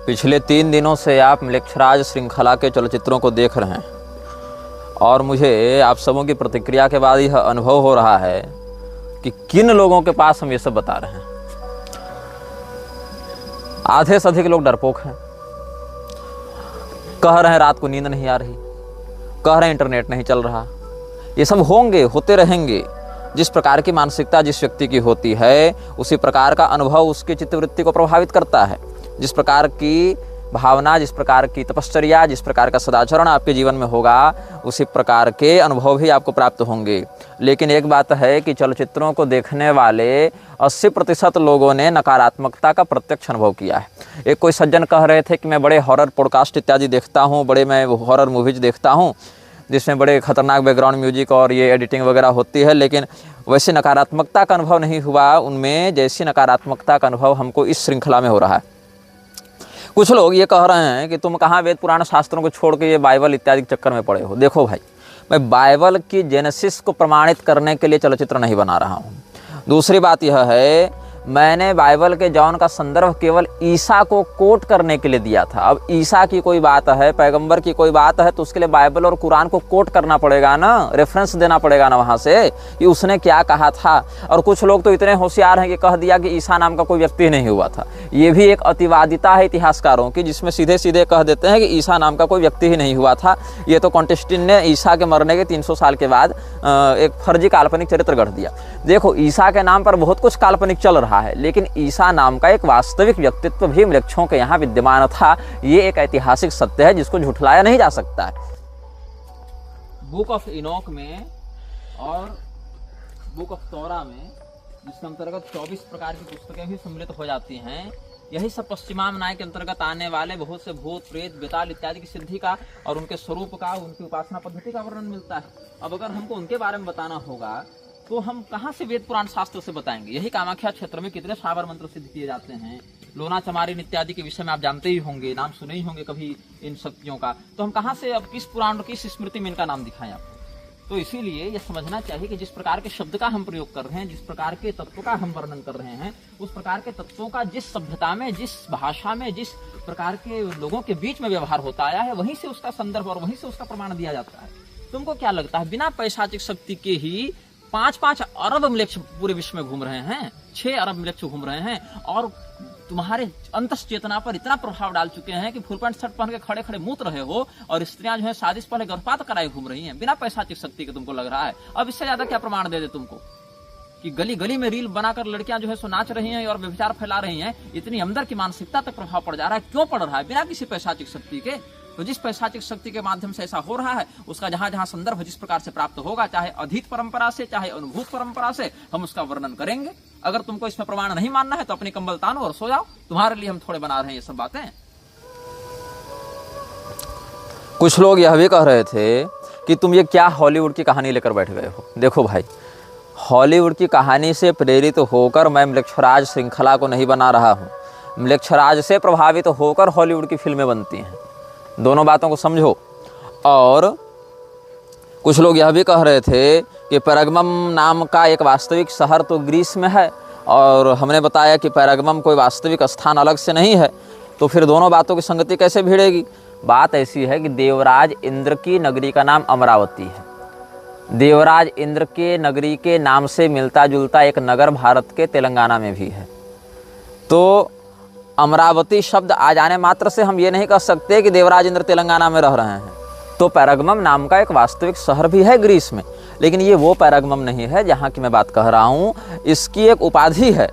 पिछले 3 दिनों से आप म्लेच्छराज श्रृंखला के चलचित्रों को देख रहे हैं और मुझे आप सबों की प्रतिक्रिया के बाद यह अनुभव हो रहा है कि किन लोगों के पास हम ये सब बता रहे हैं। आधे से अधिक लोग डरपोक हैं, कह रहे हैं रात को नींद नहीं आ रही, कह रहे हैं इंटरनेट नहीं चल रहा। ये सब होते रहेंगे। जिस प्रकार की मानसिकता जिस व्यक्ति की होती है उसी प्रकार का अनुभव उसकी चित्तवृत्ति को प्रभावित करता है। जिस प्रकार की भावना, जिस प्रकार की तपश्चर्या, जिस प्रकार का सदाचरण आपके जीवन में होगा उसी प्रकार के अनुभव भी आपको प्राप्त होंगे। लेकिन एक बात है कि चलचित्रों को देखने वाले 80% लोगों ने नकारात्मकता का प्रत्यक्ष अनुभव किया है। एक कोई सज्जन कह रहे थे कि मैं बड़े हॉरर पॉडकास्ट इत्यादि देखता हूँ, मैं हॉरर मूवीज देखता हूँ जिसमें बड़े खतरनाक बैकग्राउंड म्यूजिक और ये एडिटिंग वगैरह होती है, लेकिन वैसे नकारात्मकता का अनुभव नहीं हुआ उनमें जैसी नकारात्मकता का अनुभव हमको इस श्रृंखला में हो रहा है। कुछ लोग ये कह रहे हैं कि तुम कहाँ वेद पुराण शास्त्रों को छोड़ के ये बाइबल इत्यादि के चक्कर में पड़े हो। देखो भाई, मैं बाइबल की जेनेसिस को प्रमाणित करने के लिए चलचित्र नहीं बना रहा हूँ। दूसरी बात यह है, मैंने बाइबल के जॉन का संदर्भ केवल ईसा को कोट करने के लिए दिया था। अब ईसा की कोई बात है, पैगंबर की कोई बात है, तो उसके लिए बाइबल और कुरान को कोट करना पड़ेगा ना, रेफरेंस देना पड़ेगा ना वहाँ से कि उसने क्या कहा था। और कुछ लोग तो इतने होशियार हैं कि कह दिया कि ईसा नाम का कोई व्यक्ति नहीं हुआ था। ये भी एक अतिवादिता है इतिहासकारों की, जिसमें सीधे सीधे कह देते हैं कि ईसा नाम का कोई व्यक्ति ही नहीं हुआ था। ये तो कॉन्टेस्टिन ने ईसा के मरने के 300 साल के बाद एक फर्जी काल्पनिक चरित्र गढ़ दिया। देखो, ईसा के नाम पर बहुत कुछ काल्पनिक चल रहा है, लेकिन ईसा नाम का एक वास्तविक व्यक्तित्व भी म्लेच्छों के यहाँ विद्यमान था। ये एक ऐतिहासिक सत्य है जिसको झुठलाया नहीं जा सकता है। बुक ऑफ इनोक में और बुक ऑफ तोरा में, जिसके अंतर्गत 24 प्रकार की पुस्तकें भी सम्मिलित हो जाती हैं, यही सब पश्चिमाम न्याय के अंतर्गत आने वाले बहुत से भूत, प्रेत, बेताल इत्यादि की सिद्धि का और उनके स्वरूप का, उनकी उपासना पद्धति का वर्णन मिलता है। अब अगर हमको उनके बारे में बताना होगा तो हम कहाँ से वेद पुराण शास्त्र से बताएंगे। यही कामाख्या क्षेत्र में कितने साबर मंत्र सिद्ध किए जाते हैं। लोना चमारिन इत्यादि के विषय में आप जानते ही होंगे, नाम सुने ही होंगे कभी इन शक्तियों का। तो हम कहाँ से, अब किस पुराण, किस स्मृति में इनका नाम दिखाएं आपको। तो इसीलिए यह समझना चाहिए कि जिस प्रकार के शब्द का हम प्रयोग कर रहे हैं, जिस प्रकार के तत्व का हम वर्णन कर रहे हैं, उस प्रकार के तत्वों का जिस सभ्यता में, जिस भाषा में, जिस प्रकार के लोगों के बीच में व्यवहार होता आया है, वहीं से उसका संदर्भ और वहीं से उसका प्रमाण दिया जाता है। तुमको क्या लगता है, बिना पैशाचिक शक्ति के ही 5-5 अरब म्लेच्छ पूरे विश्व में घूम रहे हैं, 6 अरब म्लेच्छ घूम रहे हैं और तुम्हारे अंतस चेतना पर इतना प्रभाव डाल चुके हैं कि फुल पैंट शर्ट पहन के खड़े खड़े मूत रहे हो और स्त्रियां जो है शादी से पहले गर्भपात कराए घूम रही हैं बिना पैशाचिक शक्ति के। तुमको लग रहा है अब इससे ज्यादा क्या प्रमाण दे तुमको कि गली गली में रील बनाकर लड़कियां जो है सो नाच रही हैं और व्यभिचार फैला रही हैं। इतनी अंदर की मानसिकता तक प्रभाव पड़ जा रहा है। क्यों पड़ रहा है? बिना किसी पैशाचिक शक्ति के। तो जिस पैशाचिक शक्ति के माध्यम से ऐसा हो रहा है, उसका जहां जहां संदर्भ जिस प्रकार से प्राप्त होगा, चाहे अधीत परंपरा से, चाहे अनुभूत परंपरा से, हम उसका वर्णन करेंगे। अगर तुमको इसमें प्रमाण नहीं मानना है तो अपनी कंबल तानो और सो जाओ। तुम्हारे लिए हम थोड़े बना रहे हैं ये सब बातें। कुछ लोग यह भी कह रहे थे कि तुम ये क्या हॉलीवुड की कहानी लेकर बैठ गए हो। देखो भाई, हॉलीवुड की कहानी से प्रेरित होकर मैं म्लेच्छराज श्रृंखला को नहीं बना रहा हूँ। म्लेच्छराज से प्रभावित होकर हॉलीवुड की फिल्में बनती हैं। दोनों बातों को समझो। और कुछ लोग यह भी कह रहे थे कि पैरगमम नाम का एक वास्तविक शहर तो ग्रीस में है और हमने बताया कि पैरगमम कोई वास्तविक स्थान अलग से नहीं है। तो फिर दोनों बातों की संगति कैसे भिड़ेगी? बात ऐसी है कि देवराज इंद्र की नगरी का नाम अमरावती है। देवराज इंद्र के नगरी के नाम से मिलता जुलता एक नगर भारत के तेलंगाना में भी है। तो अमरावती शब्द आ जाने मात्र से हम ये नहीं कह सकते कि देवराज इंद्र तेलंगाना में रह रहे हैं। तो पैरगमम नाम का एक वास्तविक शहर भी है ग्रीस में, लेकिन ये वो पैरगमम नहीं है जहाँ की मैं बात कह रहा हूँ। इसकी एक उपाधि है,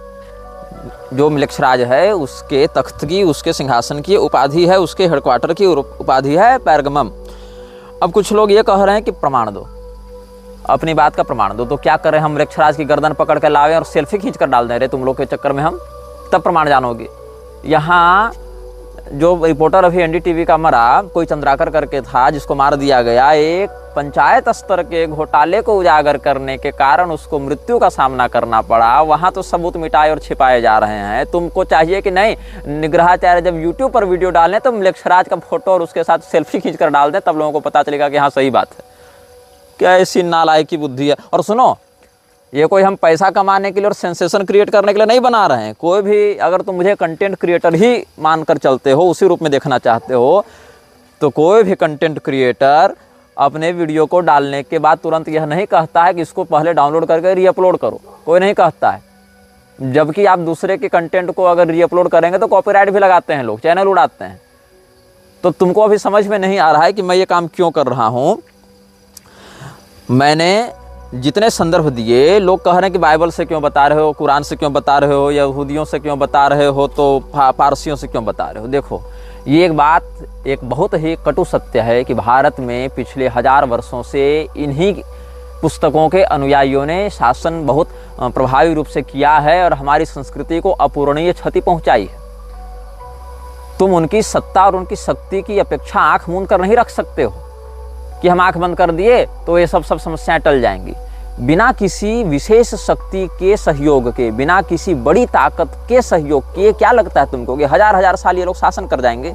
जो म्लेच्छराज है उसके तख्त की, उसके सिंहासन की उपाधि है, उसके हेडक्वार्टर की उपाधि है पैरगमम। अब कुछ लोग ये कह रहे हैं कि प्रमाण दो, अपनी बात का प्रमाण दो। तो क्या करें, हम म्लेच्छराज की गर्दन पकड़ के लावें और सेल्फी खींच कर डाल दें रे तुम लोग के चक्कर में हम, तब प्रमाण जानोगे। यहाँ जो रिपोर्टर अभी एनडीटीवी का मरा, कोई चंद्राकर करके था जिसको मार दिया गया, एक पंचायत स्तर के घोटाले को उजागर करने के कारण उसको मृत्यु का सामना करना पड़ा। वहाँ तो सबूत मिटाए और छिपाए जा रहे हैं। तुमको चाहिए कि नहीं, निग्रहाचार्य जब यूट्यूब पर वीडियो डालें तो म्लेच्छराज का फोटो और उसके साथ सेल्फी खींच कर डाल दें, तब लोगों को पता चलेगा कि हाँ सही बात है। क्या ऐसी नालायक की बुद्धि है। और सुनो, ये कोई हम पैसा कमाने के लिए और सेंसेशन क्रिएट करने के लिए नहीं बना रहे हैं। कोई भी अगर तुम मुझे कंटेंट क्रिएटर ही मानकर चलते हो, उसी रूप में देखना चाहते हो, तो कोई भी कंटेंट क्रिएटर अपने वीडियो को डालने के बाद तुरंत यह नहीं कहता है कि इसको पहले डाउनलोड करके रीअपलोड करो, कोई नहीं कहता है। जबकि आप दूसरे के कंटेंट को अगर रीअपलोड करेंगे तो कॉपीराइट भी लगाते हैं लोग, चैनल उड़ाते हैं। तो तुमको अभी समझ में नहीं आ रहा है कि मैं ये काम क्यों कर रहा हूँ। मैंने जितने संदर्भ दिए, लोग कह रहे हैं कि बाइबल से क्यों बता रहे हो, कुरान से क्यों बता रहे हो, यहूदियों से क्यों बता रहे हो, तो पारसियों से क्यों बता रहे हो। देखो, ये एक बहुत ही कटु सत्य है कि भारत में पिछले 1000 वर्षों से इन्हीं पुस्तकों के अनुयायियों ने शासन बहुत प्रभावी रूप से किया है और हमारी संस्कृति को अपूरणीय क्षति पहुंचाई है। तुम उनकी सत्ता और उनकी शक्ति की अपेक्षा आंख मूंद कर नहीं रख सकते हो कि हम आंख बंद कर दिए तो ये सब समस्याएं टल जाएंगी। बिना किसी विशेष शक्ति के सहयोग के, बिना किसी बड़ी ताकत के सहयोग के, क्या लगता है तुमको कि 1000 साल ये लोग शासन कर जाएंगे?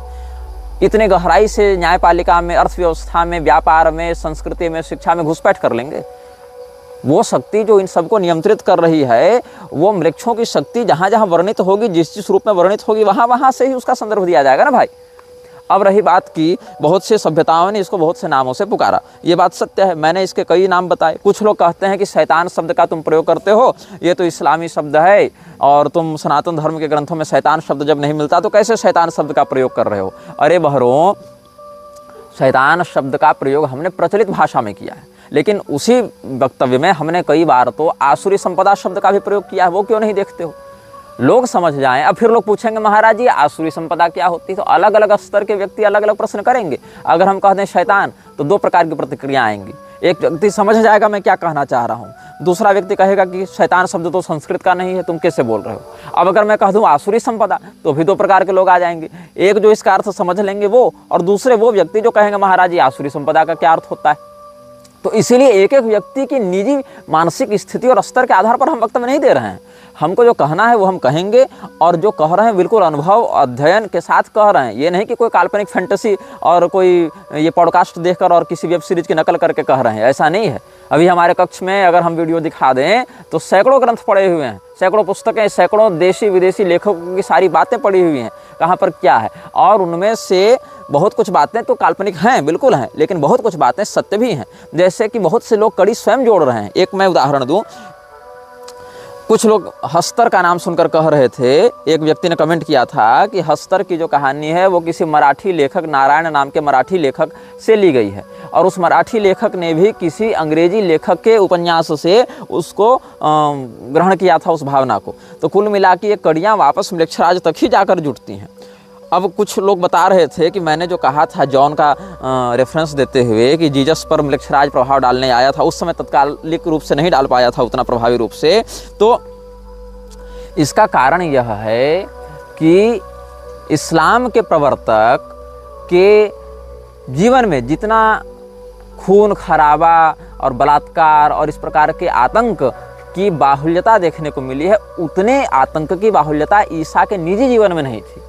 इतने गहराई से न्यायपालिका में, अर्थव्यवस्था में, व्यापार में, संस्कृति में, शिक्षा में घुसपैठ कर लेंगे। वो शक्ति जो इन सबको नियंत्रित कर रही है, वो मृक्षों की शक्ति जहाँ जहाँ वर्णित होगी, जिस रूप में वर्णित होगी, वहाँ वहाँ से ही उसका संदर्भ दिया जाएगा ना भाई। अब रही बात की, बहुत से सभ्यताओं ने इसको बहुत से नामों से पुकारा, ये बात सत्य है। मैंने इसके कई नाम बताए। कुछ लोग कहते हैं कि शैतान शब्द का तुम प्रयोग करते हो, ये तो इस्लामी शब्द है और तुम सनातन धर्म के ग्रंथों में शैतान शब्द जब नहीं मिलता तो कैसे शैतान शब्द का प्रयोग कर रहे हो। अरे बहरों, शैतान शब्द का प्रयोग हमने प्रचलित भाषा में किया है, लेकिन उसी वक्तव्य में हमने कई बार तो आसुरी संपदा शब्द का भी प्रयोग किया है। वो क्यों नहीं देखते हो? लोग समझ जाएं। अब फिर लोग पूछेंगे महाराज जी आसुरी संपदा क्या होती है? तो अलग अलग स्तर के व्यक्ति अलग अलग प्रश्न करेंगे। अगर हम कह दें शैतान तो 2 प्रकार की प्रतिक्रिया आएंगी। एक व्यक्ति समझ जाएगा मैं क्या कहना चाह रहा हूँ, दूसरा व्यक्ति कहेगा कि शैतान शब्द तो संस्कृत का नहीं है, तुम कैसे बोल रहे हो। अब अगर मैं कह दूँ आसुरी संपदा तो भी 2 प्रकार के लोग आ जाएंगे। एक जो इसका अर्थ समझ लेंगे वो, और दूसरे वो व्यक्ति जो कहेंगे महाराज जी आसुरी संपदा का क्या अर्थ होता है। तो इसीलिए एक एक व्यक्ति की निजी मानसिक स्थिति और स्तर के आधार पर हम वक्तव्य नहीं दे रहे हैं। हमको जो कहना है वो हम कहेंगे, और जो कह रहे हैं बिल्कुल अनुभव अध्ययन के साथ कह रहे हैं। ये नहीं कि कोई काल्पनिक फैंटेसी और कोई ये पॉडकास्ट देखकर और किसी वेब सीरीज की नकल करके कह रहे हैं, ऐसा नहीं है। अभी हमारे कक्ष में अगर हम वीडियो दिखा दें तो सैकड़ों ग्रंथ पढ़े हुए हैं, सैकड़ों पुस्तकें, सैकड़ों देशी विदेशी लेखकों की सारी बातें पढ़ी हुई हैं, कहाँ पर क्या है। और उनमें से बहुत कुछ बातें तो काल्पनिक हैं, बिल्कुल हैं, लेकिन बहुत कुछ बातें सत्य भी हैं। जैसे कि बहुत से लोग कड़ी स्वयं जोड़ रहे हैं। एक मैं उदाहरण दूं, कुछ लोग हस्तर का नाम सुनकर कह रहे थे, एक व्यक्ति ने कमेंट किया था कि हस्तर की जो कहानी है वो किसी मराठी लेखक, नारायण नाम के मराठी लेखक से ली गई है, और उस मराठी लेखक ने भी किसी अंग्रेजी लेखक के उपन्यास से उसको ग्रहण किया था, उस भावना को। तो कुल मिला के ये कड़ियाँ वापस म्लेच्छराज तक ही जाकर जुटती हैं। अब कुछ लोग बता रहे थे कि मैंने जो कहा था जॉन का रेफरेंस देते हुए कि जीसस पर म्लेच्छराज प्रभाव डालने आया था, उस समय तत्कालिक रूप से नहीं डाल पाया था उतना प्रभावी रूप से। तो इसका कारण यह है कि इस्लाम के प्रवर्तक के जीवन में जितना खून खराबा और बलात्कार और इस प्रकार के आतंक की बाहुल्यता देखने को मिली है, उतने आतंक की बाहुल्यता ईसा के निजी जीवन में नहीं थी।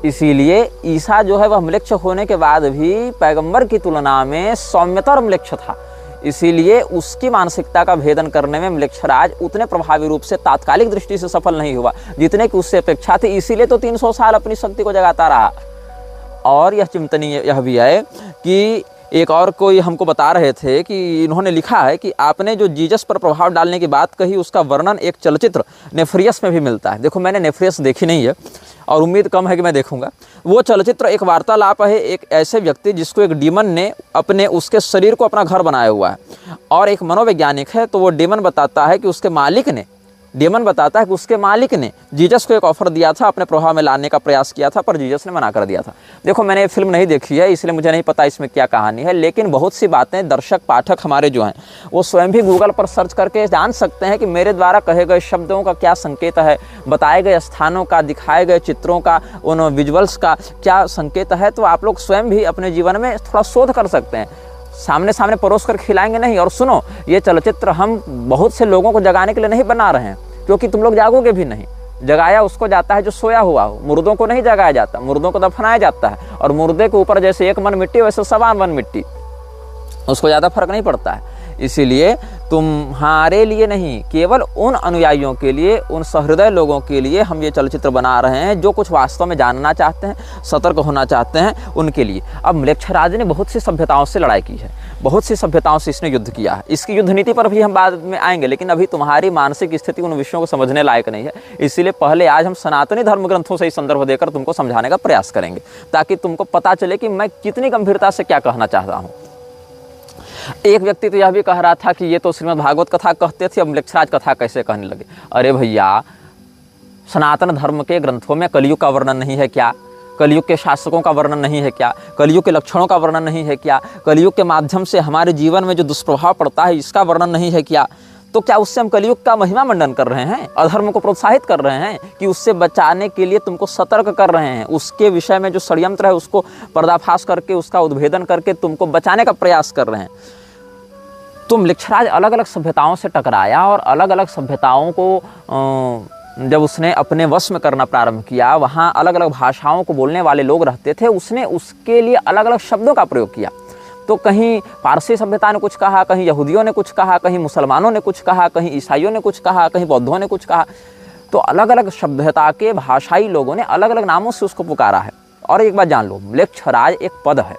इसीलिए ईसा जो है वह म्लेच्छ होने के बाद भी पैगंबर की तुलना में सौम्यतर म्लेच्छ था। इसीलिए उसकी मानसिकता का भेदन करने में म्लेच्छराज उतने प्रभावी रूप से तात्कालिक दृष्टि से सफल नहीं हुआ जितने की उससे अपेक्षा थी। इसीलिए तो 300 साल अपनी शक्ति को जगाता रहा। और यह चिंतनीय यह भी है कि एक और कोई हमको बता रहे थे कि इन्होंने लिखा है कि आपने जो जीसस पर प्रभाव डालने की बात कही उसका वर्णन एक चलचित्र नेफ्रियस में भी मिलता है। देखो, मैंने नेफ्रियस देखी नहीं है और उम्मीद कम है कि मैं देखूंगा। वो चलचित्र एक वार्तालाप है एक ऐसे व्यक्ति जिसको एक डीमन ने उसके शरीर को अपना घर बनाया हुआ है, और एक मनोवैज्ञानिक है। तो वो डीमन बताता है कि उसके मालिक ने जीसस को एक ऑफर दिया था, अपने प्रभाव में लाने का प्रयास किया था, पर जीसस ने मना कर दिया था। देखो, मैंने ये फिल्म नहीं देखी है इसलिए मुझे नहीं पता इसमें क्या कहानी है, लेकिन बहुत सी बातें दर्शक पाठक हमारे जो हैं वो स्वयं भी गूगल पर सर्च करके जान सकते हैं कि मेरे द्वारा कहे गए शब्दों का क्या संकेत है, बताए गए स्थानों का, दिखाए गए चित्रों का, उन विजुअल्स का क्या संकेत है। तो आप लोग स्वयं भी अपने जीवन में थोड़ा शोध कर सकते हैं। सामने सामने परोस कर खिलाएंगे नहीं। और सुनो, ये चलचित्र हम बहुत से लोगों को जगाने के लिए नहीं बना रहे हैं, क्योंकि तुम लोग जागोगे भी नहीं। जगाया उसको जाता है जो सोया हुआ हो, मुर्दों को नहीं जगाया जाता, मुर्दों को दफनाया जाता है। और मुर्दे के ऊपर जैसे 1 मन मिट्टी वैसे 1.25 मन मिट्टी, उसको ज़्यादा फर्क नहीं पड़ता है। इसीलिए तुम्हारे लिए नहीं, केवल उन अनुयायियों के लिए, उन सहृदय लोगों के लिए हम ये चलचित्र बना रहे हैं जो कुछ वास्तव में जानना चाहते हैं, सतर्क होना चाहते हैं, उनके लिए। अब म्लेच्छराज ने बहुत सी सभ्यताओं से लड़ाई की है, बहुत सी सभ्यताओं से इसने युद्ध किया है। इसकी युद्ध नीति पर भी हम बाद में आएंगे, लेकिन अभी तुम्हारी मानसिक स्थिति उन विषयों को समझने लायक नहीं है। इसीलिए पहले आज हम सनातनी धर्म ग्रंथों से ही संदर्भ देकर तुमको समझाने का प्रयास करेंगे, ताकि तुमको पता चले कि मैं कितनी गंभीरता से क्या कहना चाहता हूँ। एक व्यक्ति तो यह भी कह रहा था कि ये तो श्रीमद् भागवत कथा कहते थे, अब म्लेच्छराज कथा कैसे कहने लगे। अरे भैया, सनातन धर्म के ग्रंथों में कलयुग का वर्णन नहीं है क्या? कलयुग के शासकों का वर्णन नहीं है क्या? कलयुग के लक्षणों का वर्णन नहीं है क्या? कलयुग के माध्यम से हमारे जीवन में जो दुष्प्रभाव पड़ता है इसका वर्णन नहीं है क्या? तो क्या उससे हम कलयुग का महिमा मंडन कर रहे हैं, अधर्म को प्रोत्साहित कर रहे हैं, कि उससे बचाने के लिए तुमको सतर्क कर रहे हैं, उसके विषय में जो षड्यंत्र है उसको पर्दाफाश करके, उसका उद्भेदन करके तुमको बचाने का प्रयास कर रहे हैं? तो म्लेच्छराज अलग अलग सभ्यताओं से टकराया और अलग अलग सभ्यताओं को जब उसने अपने वश में करना प्रारंभ किया, वहाँ अलग अलग भाषाओं को बोलने वाले लोग रहते थे, उसने उसके लिए अलग अलग शब्दों का प्रयोग किया। तो कहीं पारसी सभ्यता ने कुछ कहा, कहीं यहूदियों ने कुछ कहा, कहीं मुसलमानों ने कुछ कहा, कहीं ईसाइयों ने कुछ कहा, कहीं बौद्धों ने कुछ कहा। तो अलग अलग सभ्यता के भाषाई लोगों ने अलग अलग नामों से उसको पुकारा है। और एक बात जान लो, म्लेच्छराज एक पद है,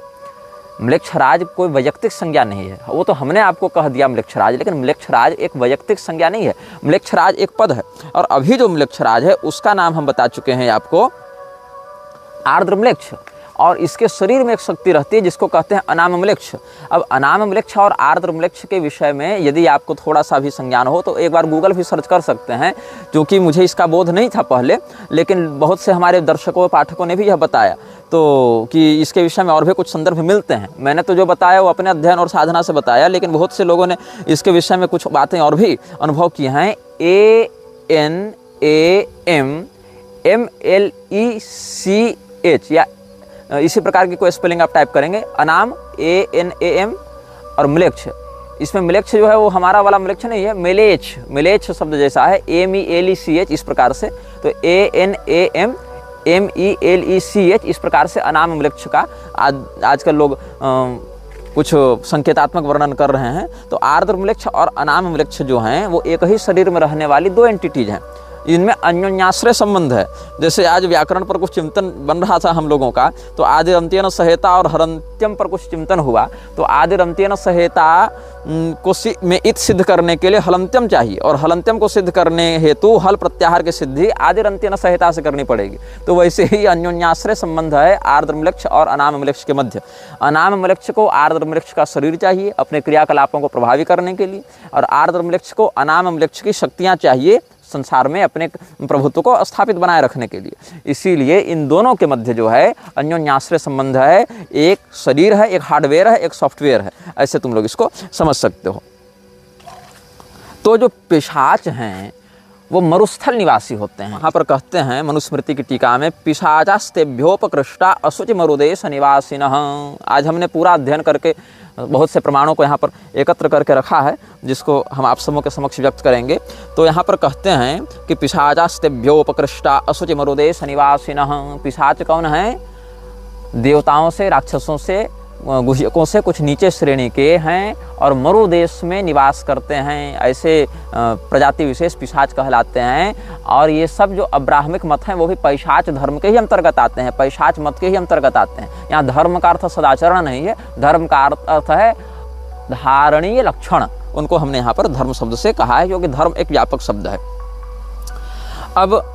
म्लेच्छराज कोई वैयक्तिक संज्ञा नहीं है। वो तो हमने आपको कह दिया म्लेच्छराज, लेकिन म्लेच्छराज एक वैयक्तिक संज्ञा नहीं है, म्लेच्छराज एक पद है। और अभी जो म्लेच्छराज है उसका नाम हम बता चुके हैं आपको, आर्द्र म्लेच्छ। और इसके शरीर में एक शक्ति रहती है जिसको कहते हैं अनाम म्लेच्छ। अब अनाम म्लेच्छ और आर्द्र म्लेच्छ के विषय में यदि आपको थोड़ा सा भी संज्ञान हो तो एक बार गूगल भी सर्च कर सकते हैं, क्योंकि मुझे इसका बोध नहीं था पहले, लेकिन बहुत से हमारे दर्शकों पाठकों ने भी यह बताया तो कि इसके विषय में और भी कुछ संदर्भ मिलते हैं। मैंने तो जो बताया वो अपने अध्ययन और साधना से बताया, लेकिन बहुत से लोगों ने इसके विषय में कुछ बातें और भी अनुभव की हैं। ANAMMLECH या इसी प्रकार की कोई स्पेलिंग आप टाइप करेंगे, अनाम ANAM और म्लेच्छ। इसमें म्लेच्छ जो है वो हमारा वाला म्लेच्छ नहीं है, मेलेच्छ, मेलेच्छ शब्द जैसा है, MELECH इस प्रकार से। तो ANAMMELECH इस प्रकार से अनाम म्लेच्छ का आजकल लोग कुछ संकेतात्मक वर्णन कर रहे हैं। तो आर्द्र म्लेच्छ और अनाम म्लेच्छ जो हैं वो एक ही शरीर में रहने वाली दो एंटिटीज हैं, इनमें अन्योन्याश्रय संबंध है। जैसे आज व्याकरण पर कुछ चिंतन बन रहा था हम लोगों का, तो आदिरंत्येन सहेता और हरंत्यम पर कुछ चिंतन हुआ। तो आदिरंत्येन सहेता को में इत सिद्ध करने के लिए हलंत्यम चाहिए, और हलंत्यम को सिद्ध करने हेतु हल प्रत्याहार की सिद्धि आदिरंत्येन सहेता से करनी पड़ेगी। तो वैसे ही अन्योन्याश्रय संबंध है आर्द्र म्लेच्छ और अनाम म्लेच्छ के मध्य। अनाम म्लेच्छ को आर्द्र म्लेच्छ का शरीर चाहिए अपने क्रियाकलापों को प्रभावी करने के लिए, और आर्द्र म्लेच्छ को अनाम म्लेच्छ की शक्तियाँ चाहिए संसार में अपने प्रभुत्व को स्थापित बनाए रखने के लिए। इसीलिए इन दोनों के मध्य जो है अन्योन्याश्रय संबंध है, एक शरीर है, एक हार्डवेयर है, एक सॉफ्टवेयर है। ऐसे तुम लोग इसको समझ सकते हो। तो जो पिशाच हैं वो मरुस्थल निवासी होते हैं। यहाँ पर कहते हैं मनुस्मृति की टीका में, पिशाचास्तेभ्योपकृष्टा असुचि मरुदेश निवासिनः। आज हमने पूरा अध्ययन करके बहुत से प्रमाणों को यहाँ पर एकत्र करके रखा है, जिसको हम आप सबों के समक्ष व्यक्त करेंगे। तो यहाँ पर कहते हैं कि पिशाचास्तेभ्योपकृष्टा असुचि मरुदेश निवासिनः। पिशाच कौन है? देवताओं से, राक्षसों से, गुह्यकों से कुछ नीचे श्रेणी के हैं और मरु देश में निवास करते हैं। ऐसे प्रजाति विशेष पिशाच कहलाते हैं। और ये सब जो अब्राह्मिक मत हैं वो भी पैशाच धर्म के ही अंतर्गत आते हैं, पैशाच मत के ही अंतर्गत आते हैं। यहाँ धर्म का अर्थ सदाचरण नहीं है, धर्म का अर्थ है धारणीय लक्षण। उनको हमने यहाँ पर धर्म शब्द से कहा है, क्योंकि धर्म एक व्यापक शब्द है। अब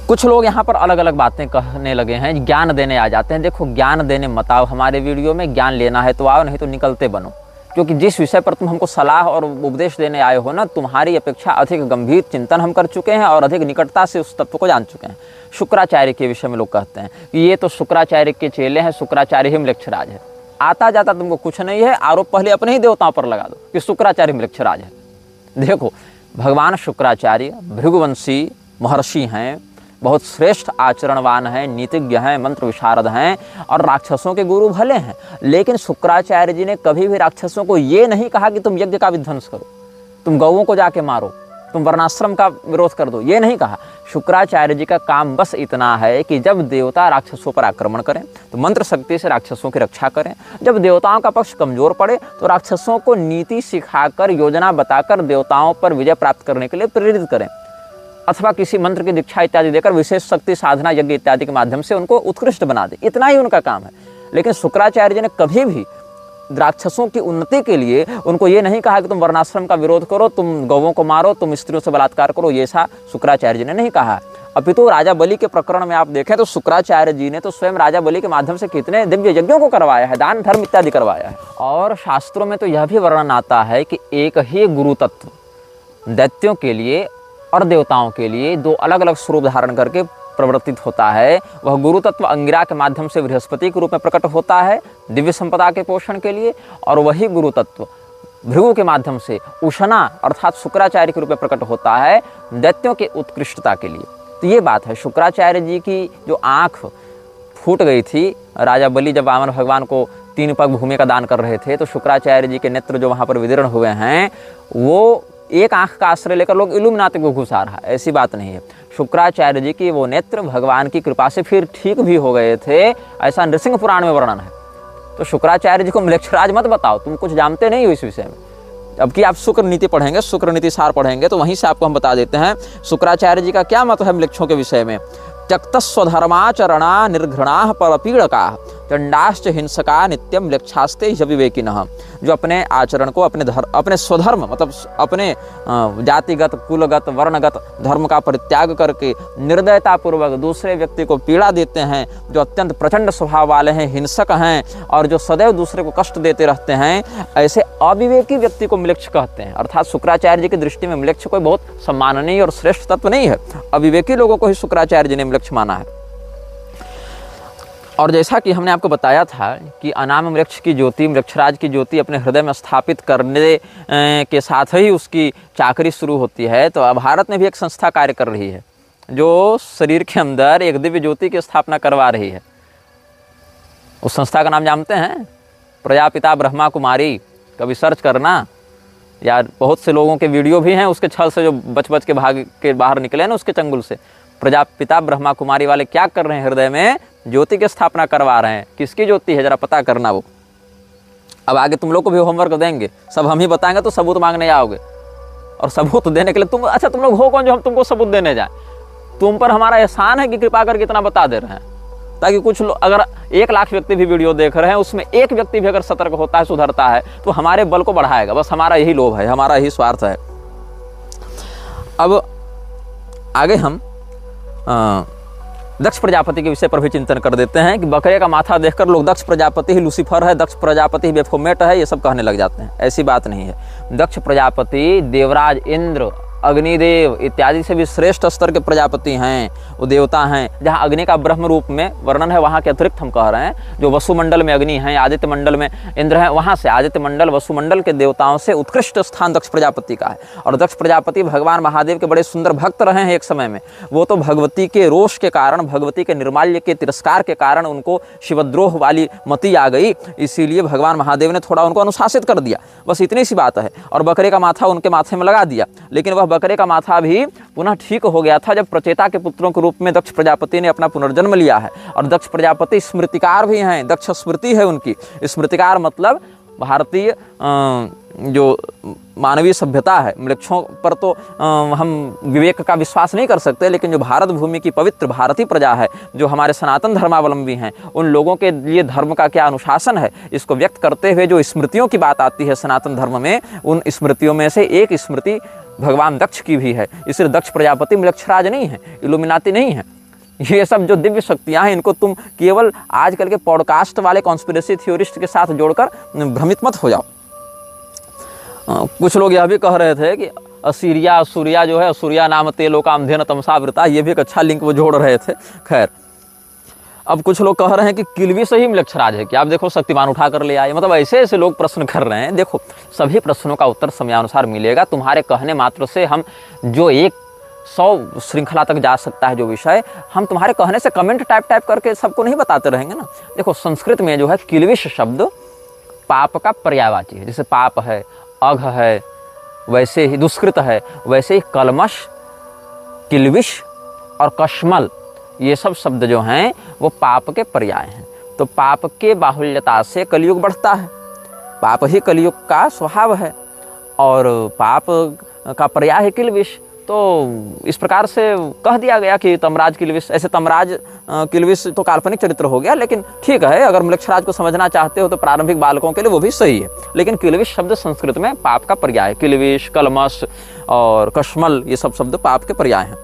कुछ लोग यहाँ पर अलग अलग बातें कहने लगे हैं, ज्ञान देने आ जाते हैं। देखो, ज्ञान देने मत आओ हमारे वीडियो में, ज्ञान लेना है तो आओ, नहीं तो निकलते बनो। क्योंकि जिस विषय पर तुम हमको सलाह और उपदेश देने आए हो ना, तुम्हारी अपेक्षा अधिक गंभीर चिंतन हम कर चुके हैं और अधिक निकटता से उस तत्व को जान चुके हैं। शुक्राचार्य के विषय में लोग कहते हैं कि ये तो शुक्राचार्य के चेले हैं, शुक्राचार्य ही म्लेच्छराज है। आता जाता तुमको कुछ नहीं है, आरोप पहले अपने ही देवताओं पर लगा दो कि शुक्राचार्य म्लेच्छराज है। देखो, भगवान शुक्राचार्य भृगुवंशी महर्षि हैं, बहुत श्रेष्ठ आचरणवान हैं, नीतिज्ञ हैं, मंत्र विशारद हैं और राक्षसों के गुरु भले हैं। लेकिन शुक्राचार्य जी ने कभी भी राक्षसों को ये नहीं कहा कि तुम यज्ञ का विध्वंस करो, तुम गौओं को जाके मारो, तुम वर्णाश्रम का विरोध कर दो, ये नहीं कहा। शुक्राचार्य जी का काम बस इतना है कि जब देवता राक्षसों पर आक्रमण करें तो मंत्र शक्ति से राक्षसों की रक्षा करें, जब देवताओं का पक्ष कमजोर पड़े तो राक्षसों को नीति सिखाकर, योजना बताकर देवताओं पर विजय प्राप्त करने के लिए प्रेरित करें, अथवा किसी मंत्र की दीक्षा इत्यादि देकर विशेष शक्ति साधना यज्ञ इत्यादि के माध्यम से उनको उत्कृष्ट बना दे। इतना ही उनका काम है। लेकिन शुक्राचार्य जी ने कभी भी राक्षसों की उन्नति के लिए उनको ये नहीं कहा कि तुम वर्णाश्रम का विरोध करो, तुम गौवों को मारो, तुम स्त्रियों से बलात्कार करो, ये ऐसा शुक्राचार्य जी ने नहीं कहा। अपितु राजा बलि के प्रकरण में आप देखें तो शुक्राचार्य जी ने तो स्वयं राजा बलि के माध्यम से कितने दिव्य यज्ञों को करवाया है, दान धर्म इत्यादि करवाया है। और शास्त्रों में तो यह भी वर्णन आता है कि एक ही गुरु तत्व दैत्यों के लिए और देवताओं के लिए दो अलग अलग स्वरूप धारण करके प्रवर्तित होता है। वह गुरु तत्व अंगिरा के माध्यम से बृहस्पति के रूप में प्रकट होता है दिव्य संपदा के पोषण के लिए, और वही गुरु तत्व भृगु के माध्यम से उशना अर्थात शुक्राचार्य के रूप में प्रकट होता है दैत्यों के उत्कृष्टता के लिए। तो ये बात है। शुक्राचार्य जी की जो आँख फूट गई थी, राजा बलि जब वामन भगवान को 3 पग भूमि का दान कर रहे थे, तो शुक्राचार्य जी के नेत्र जो वहाँ पर विदीर्ण हुए हैं, वो एक आंख का आश्रय लेकर लोग इल्यूमिनाती को घुसा रहा, ऐसी बात नहीं है। शुक्राचार्य जी की वो नेत्र भगवान की कृपा से फिर ठीक भी हो गए थे, ऐसा नृसिंह पुराण में वर्णन है। तो शुक्राचार्य जी को म्लेच्छराज मत बताओ, तुम कुछ जानते नहीं हो इस विषय में। अब कि आप शुक्र नीति पढ़ेंगे, शुक्र नीति सार पढ़ेंगे, तो वहीं से आपको हम बता देते हैं शुक्राचार्य जी का क्या मत है म्लेच्छों के विषय में। त्यक्तस्वधर्माचरणा निर्घृणा परपीड़का चंडाश्च हिंसका नित्यम म्लेच्छास्ते विवेकिनः। जो अपने आचरण को, अपने स्वधर्म मतलब अपने जातिगत, कुलगत, वर्णगत धर्म का परित्याग करके निर्दयतापूर्वक दूसरे व्यक्ति को पीड़ा देते हैं, जो अत्यंत प्रचंड स्वभाव वाले हैं, हिंसक हैं और जो सदैव दूसरे को कष्ट देते रहते हैं, ऐसे अविवेकी व्यक्ति को म्लेच्छ कहते हैं। अर्थात शुक्राचार्य जी की दृष्टि में म्लेच्छ कोई बहुत सम्माननीय और श्रेष्ठ तत्व नहीं है, अविवेकी लोगों को ही शुक्राचार्य जी ने म्लेच्छ माना है। और जैसा कि हमने आपको बताया था कि अनाम वृक्ष की ज्योति, वृक्षराज की ज्योति अपने हृदय में स्थापित करने के साथ ही उसकी चाकरी शुरू होती है। तो अब भारत में भी एक संस्था कार्य कर रही है जो शरीर के अंदर एक दिव्य ज्योति की स्थापना करवा रही है। उस संस्था का नाम जानते हैं? प्रजापिता ब्रह्मा कुमारी। कभी सर्च करना, या बहुत से लोगों के वीडियो भी हैं उसके छल से जो बच बच के भाग के बाहर निकले ना उसके चंगुल से। प्रजापिता ब्रह्मा कुमारी वाले क्या कर रहे हैं? हृदय में ज्योति की स्थापना करवा रहे हैं। किसकी ज्योति है जरा पता करना वो। अब आगे तुम लोग को भी होमवर्क देंगे, सब हम ही बताएंगे तो सबूत मांगने जाओगे, और सबूत देने के लिए तुम लोग हो कौन जो हम तुमको सबूत देने जाए? तुम पर हमारा एहसान है कि कृपा करके इतना बता दे रहे हैं, ताकि कुछ लोग, अगर 1 लाख व्यक्ति भी वीडियो देख रहे हैं, उसमें एक व्यक्ति भी अगर सतर्क होता है, सुधरता है, तो हमारे बल को बढ़ाएगा। बस हमारा यही लोभ है, हमारा यही स्वार्थ है। अब आगे हम दक्ष प्रजापति के विषय पर भी चिंतन कर देते हैं कि बकरे का माथा देखकर लोग दक्ष प्रजापति ही लूसीफर है, दक्ष प्रजापति ही बेफोमेट है, ये सब कहने लग जाते हैं। ऐसी बात नहीं है। दक्ष प्रजापति देवराज इंद्र, अग्निदेव इत्यादि से भी श्रेष्ठ स्तर के प्रजापति हैं, वो देवता हैं। जहाँ अग्नि का ब्रह्म रूप में वर्णन है, वहाँ के अतिरिक्त हम कह रहे हैं जो वसुमंडल में अग्नि हैं, आदित्य मंडल में इंद्र हैं, वहाँ से आदित्य मंडल वसुमंडल के देवताओं से उत्कृष्ट स्थान दक्ष प्रजापति का है। और दक्ष प्रजापति भगवान महादेव के बड़े सुंदर भक्त रहे हैं एक समय में। वो तो भगवती के रोष के कारण, भगवती के निर्माल्य के तिरस्कार के कारण उनको शिवद्रोह वाली मति आ गई, इसीलिए भगवान महादेव ने थोड़ा उनको अनुशासित कर दिया, बस इतनी सी बात है। और बकरे का माथा उनके माथे में लगा दिया, लेकिन वह बकरे का माथा भी पुनः ठीक हो गया था जब प्रचेता के पुत्रों के रूप में दक्ष प्रजापति ने अपना पुनर्जन्म लिया है। और दक्ष प्रजापति स्मृतिकार भी हैं, दक्ष स्मृति है उनकी। स्मृतिकार मतलब भारतीय जो मानवीय सभ्यता है, वृक्षों पर तो हम विवेक का विश्वास नहीं कर सकते, लेकिन जो भारत भूमि की पवित्र भारतीय प्रजा है, जो हमारे सनातन धर्मावलंबी हैं, उन लोगों के लिए धर्म का क्या अनुशासन है, इसको व्यक्त करते हुए जो स्मृतियों की बात आती है सनातन धर्म में, उन स्मृतियों में से एक स्मृति भगवान दक्ष की भी है। इसलिए दक्ष प्रजापति म्लेच्छराज नहीं है, इल्यूमिनाती नहीं है। ये सब जो दिव्य शक्तियां हैं, इनको तुम केवल आजकल के पॉडकास्ट वाले कॉन्स्पिरेसी थ्योरिस्ट के साथ जोड़कर भ्रमित मत हो जाओ। कुछ लोग यह भी कह रहे थे कि असूर्या जो है, असूर्या नाम ते लोकामधेन तमसावृता, ये भी एक अच्छा लिंक वो जोड़ रहे थे। खैर, अब कुछ लोग कह रहे हैं कि किलवी से ही म्लेच्छराज है कि आप देखो शक्तिमान उठा कर ले आए। मतलब ऐसे ऐसे लोग प्रश्न कर रहे हैं। देखो, सभी प्रश्नों का उत्तर समयानुसार मिलेगा। तुम्हारे कहने मात्र से हम जो 100 श्रृंखला तक जा सकता है जो विषय, हम तुम्हारे कहने से कमेंट टाइप करके सबको नहीं बताते रहेंगे ना। देखो, संस्कृत में जो है किलविश शब्द पाप का पर्यायवाची है। जैसे पाप है, अघ है, वैसे ही दुष्कृत है, वैसे ही कलमश, किल्विश और कश्मल, ये सब शब्द जो हैं वो पाप के पर्याय हैं। तो पाप के बाहुल्यता से कलयुग बढ़ता है, पाप ही कलयुग का स्वभाव है, और पाप का पर्याय है किल्विश। तो इस प्रकार से कह दिया गया कि तमराज किल्विश। ऐसे तमराज किल्विश तो काल्पनिक चरित्र हो गया, लेकिन ठीक है, अगर म्लेच्छराज को समझना चाहते हो तो प्रारंभिक बालकों के लिए वो भी सही है। लेकिन किल्विश शब्द संस्कृत में पाप का पर्याय, किल्विश, कलमश और कश्मल, ये सब शब्द पाप के पर्याय हैं।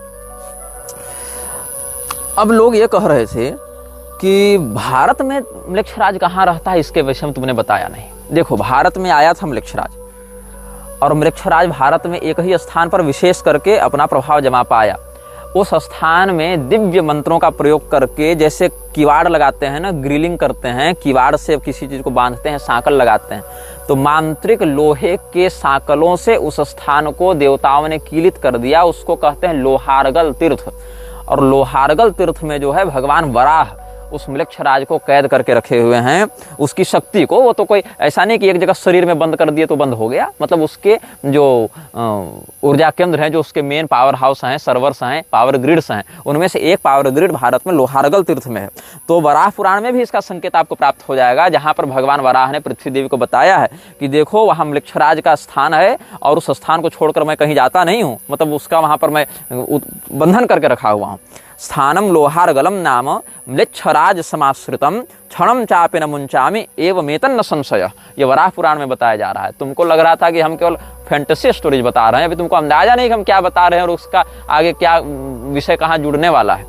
अब लोग ये कह रहे थे कि भारत में म्लेच्छराज कहाँ रहता है, इसके विषय में तुमने बताया नहीं। देखो, भारत में आया था म्लेच्छराज, और म्लेच्छराज भारत में एक ही स्थान पर विशेष करके अपना प्रभाव जमा पाया। उस स्थान में दिव्य मंत्रों का प्रयोग करके, जैसे किवाड़ लगाते हैं ना, ग्रिलिंग करते हैं, किवाड़ से किसी चीज को बांधते हैं, सांकल लगाते हैं, तो मांत्रिक लोहे के सांकलों से उस स्थान को देवताओं ने कीलित कर दिया। उसको कहते हैं लोहारगल तीर्थ। और लोहारगल तीर्थ में जो है भगवान वराह उस म्लेच्छराज को कैद करके रखे हुए हैं। उसकी शक्ति को, वो तो कोई ऐसा नहीं कि एक जगह शरीर में बंद कर दिए तो बंद हो गया, मतलब उसके जो ऊर्जा केंद्र हैं, जो उसके मेन पावर हाउस हैं, सर्वर्स हैं, पावर ग्रिड्स हैं, उनमें से एक पावर ग्रिड भारत में लोहारगल तीर्थ में है। तो वराह पुराण में भी इसका संकेत आपको प्राप्त हो जाएगा, जहां पर भगवान वराह ने पृथ्वी देवी को बताया है कि देखो वहां म्लेच्छराज का स्थान है, और उस स्थान को छोड़कर मैं कहीं जाता नहीं हूं, मतलब उसका वहां पर मैं बंधन करके रखा हुआ हूं। स्थानम लोहारगलम नाम म्लेच्छराज समाश्रितम क्षणम चापि न मुंचामि एवमेतन न संशय। ये वराह पुराण में बताया जा रहा है। तुमको लग रहा था कि हम केवल फैंटेसी स्टोरीज बता रहे हैं, अभी तुमको अंदाजा नहीं कि हम क्या बता रहे हैं और उसका आगे क्या विषय कहाँ जुड़ने वाला है।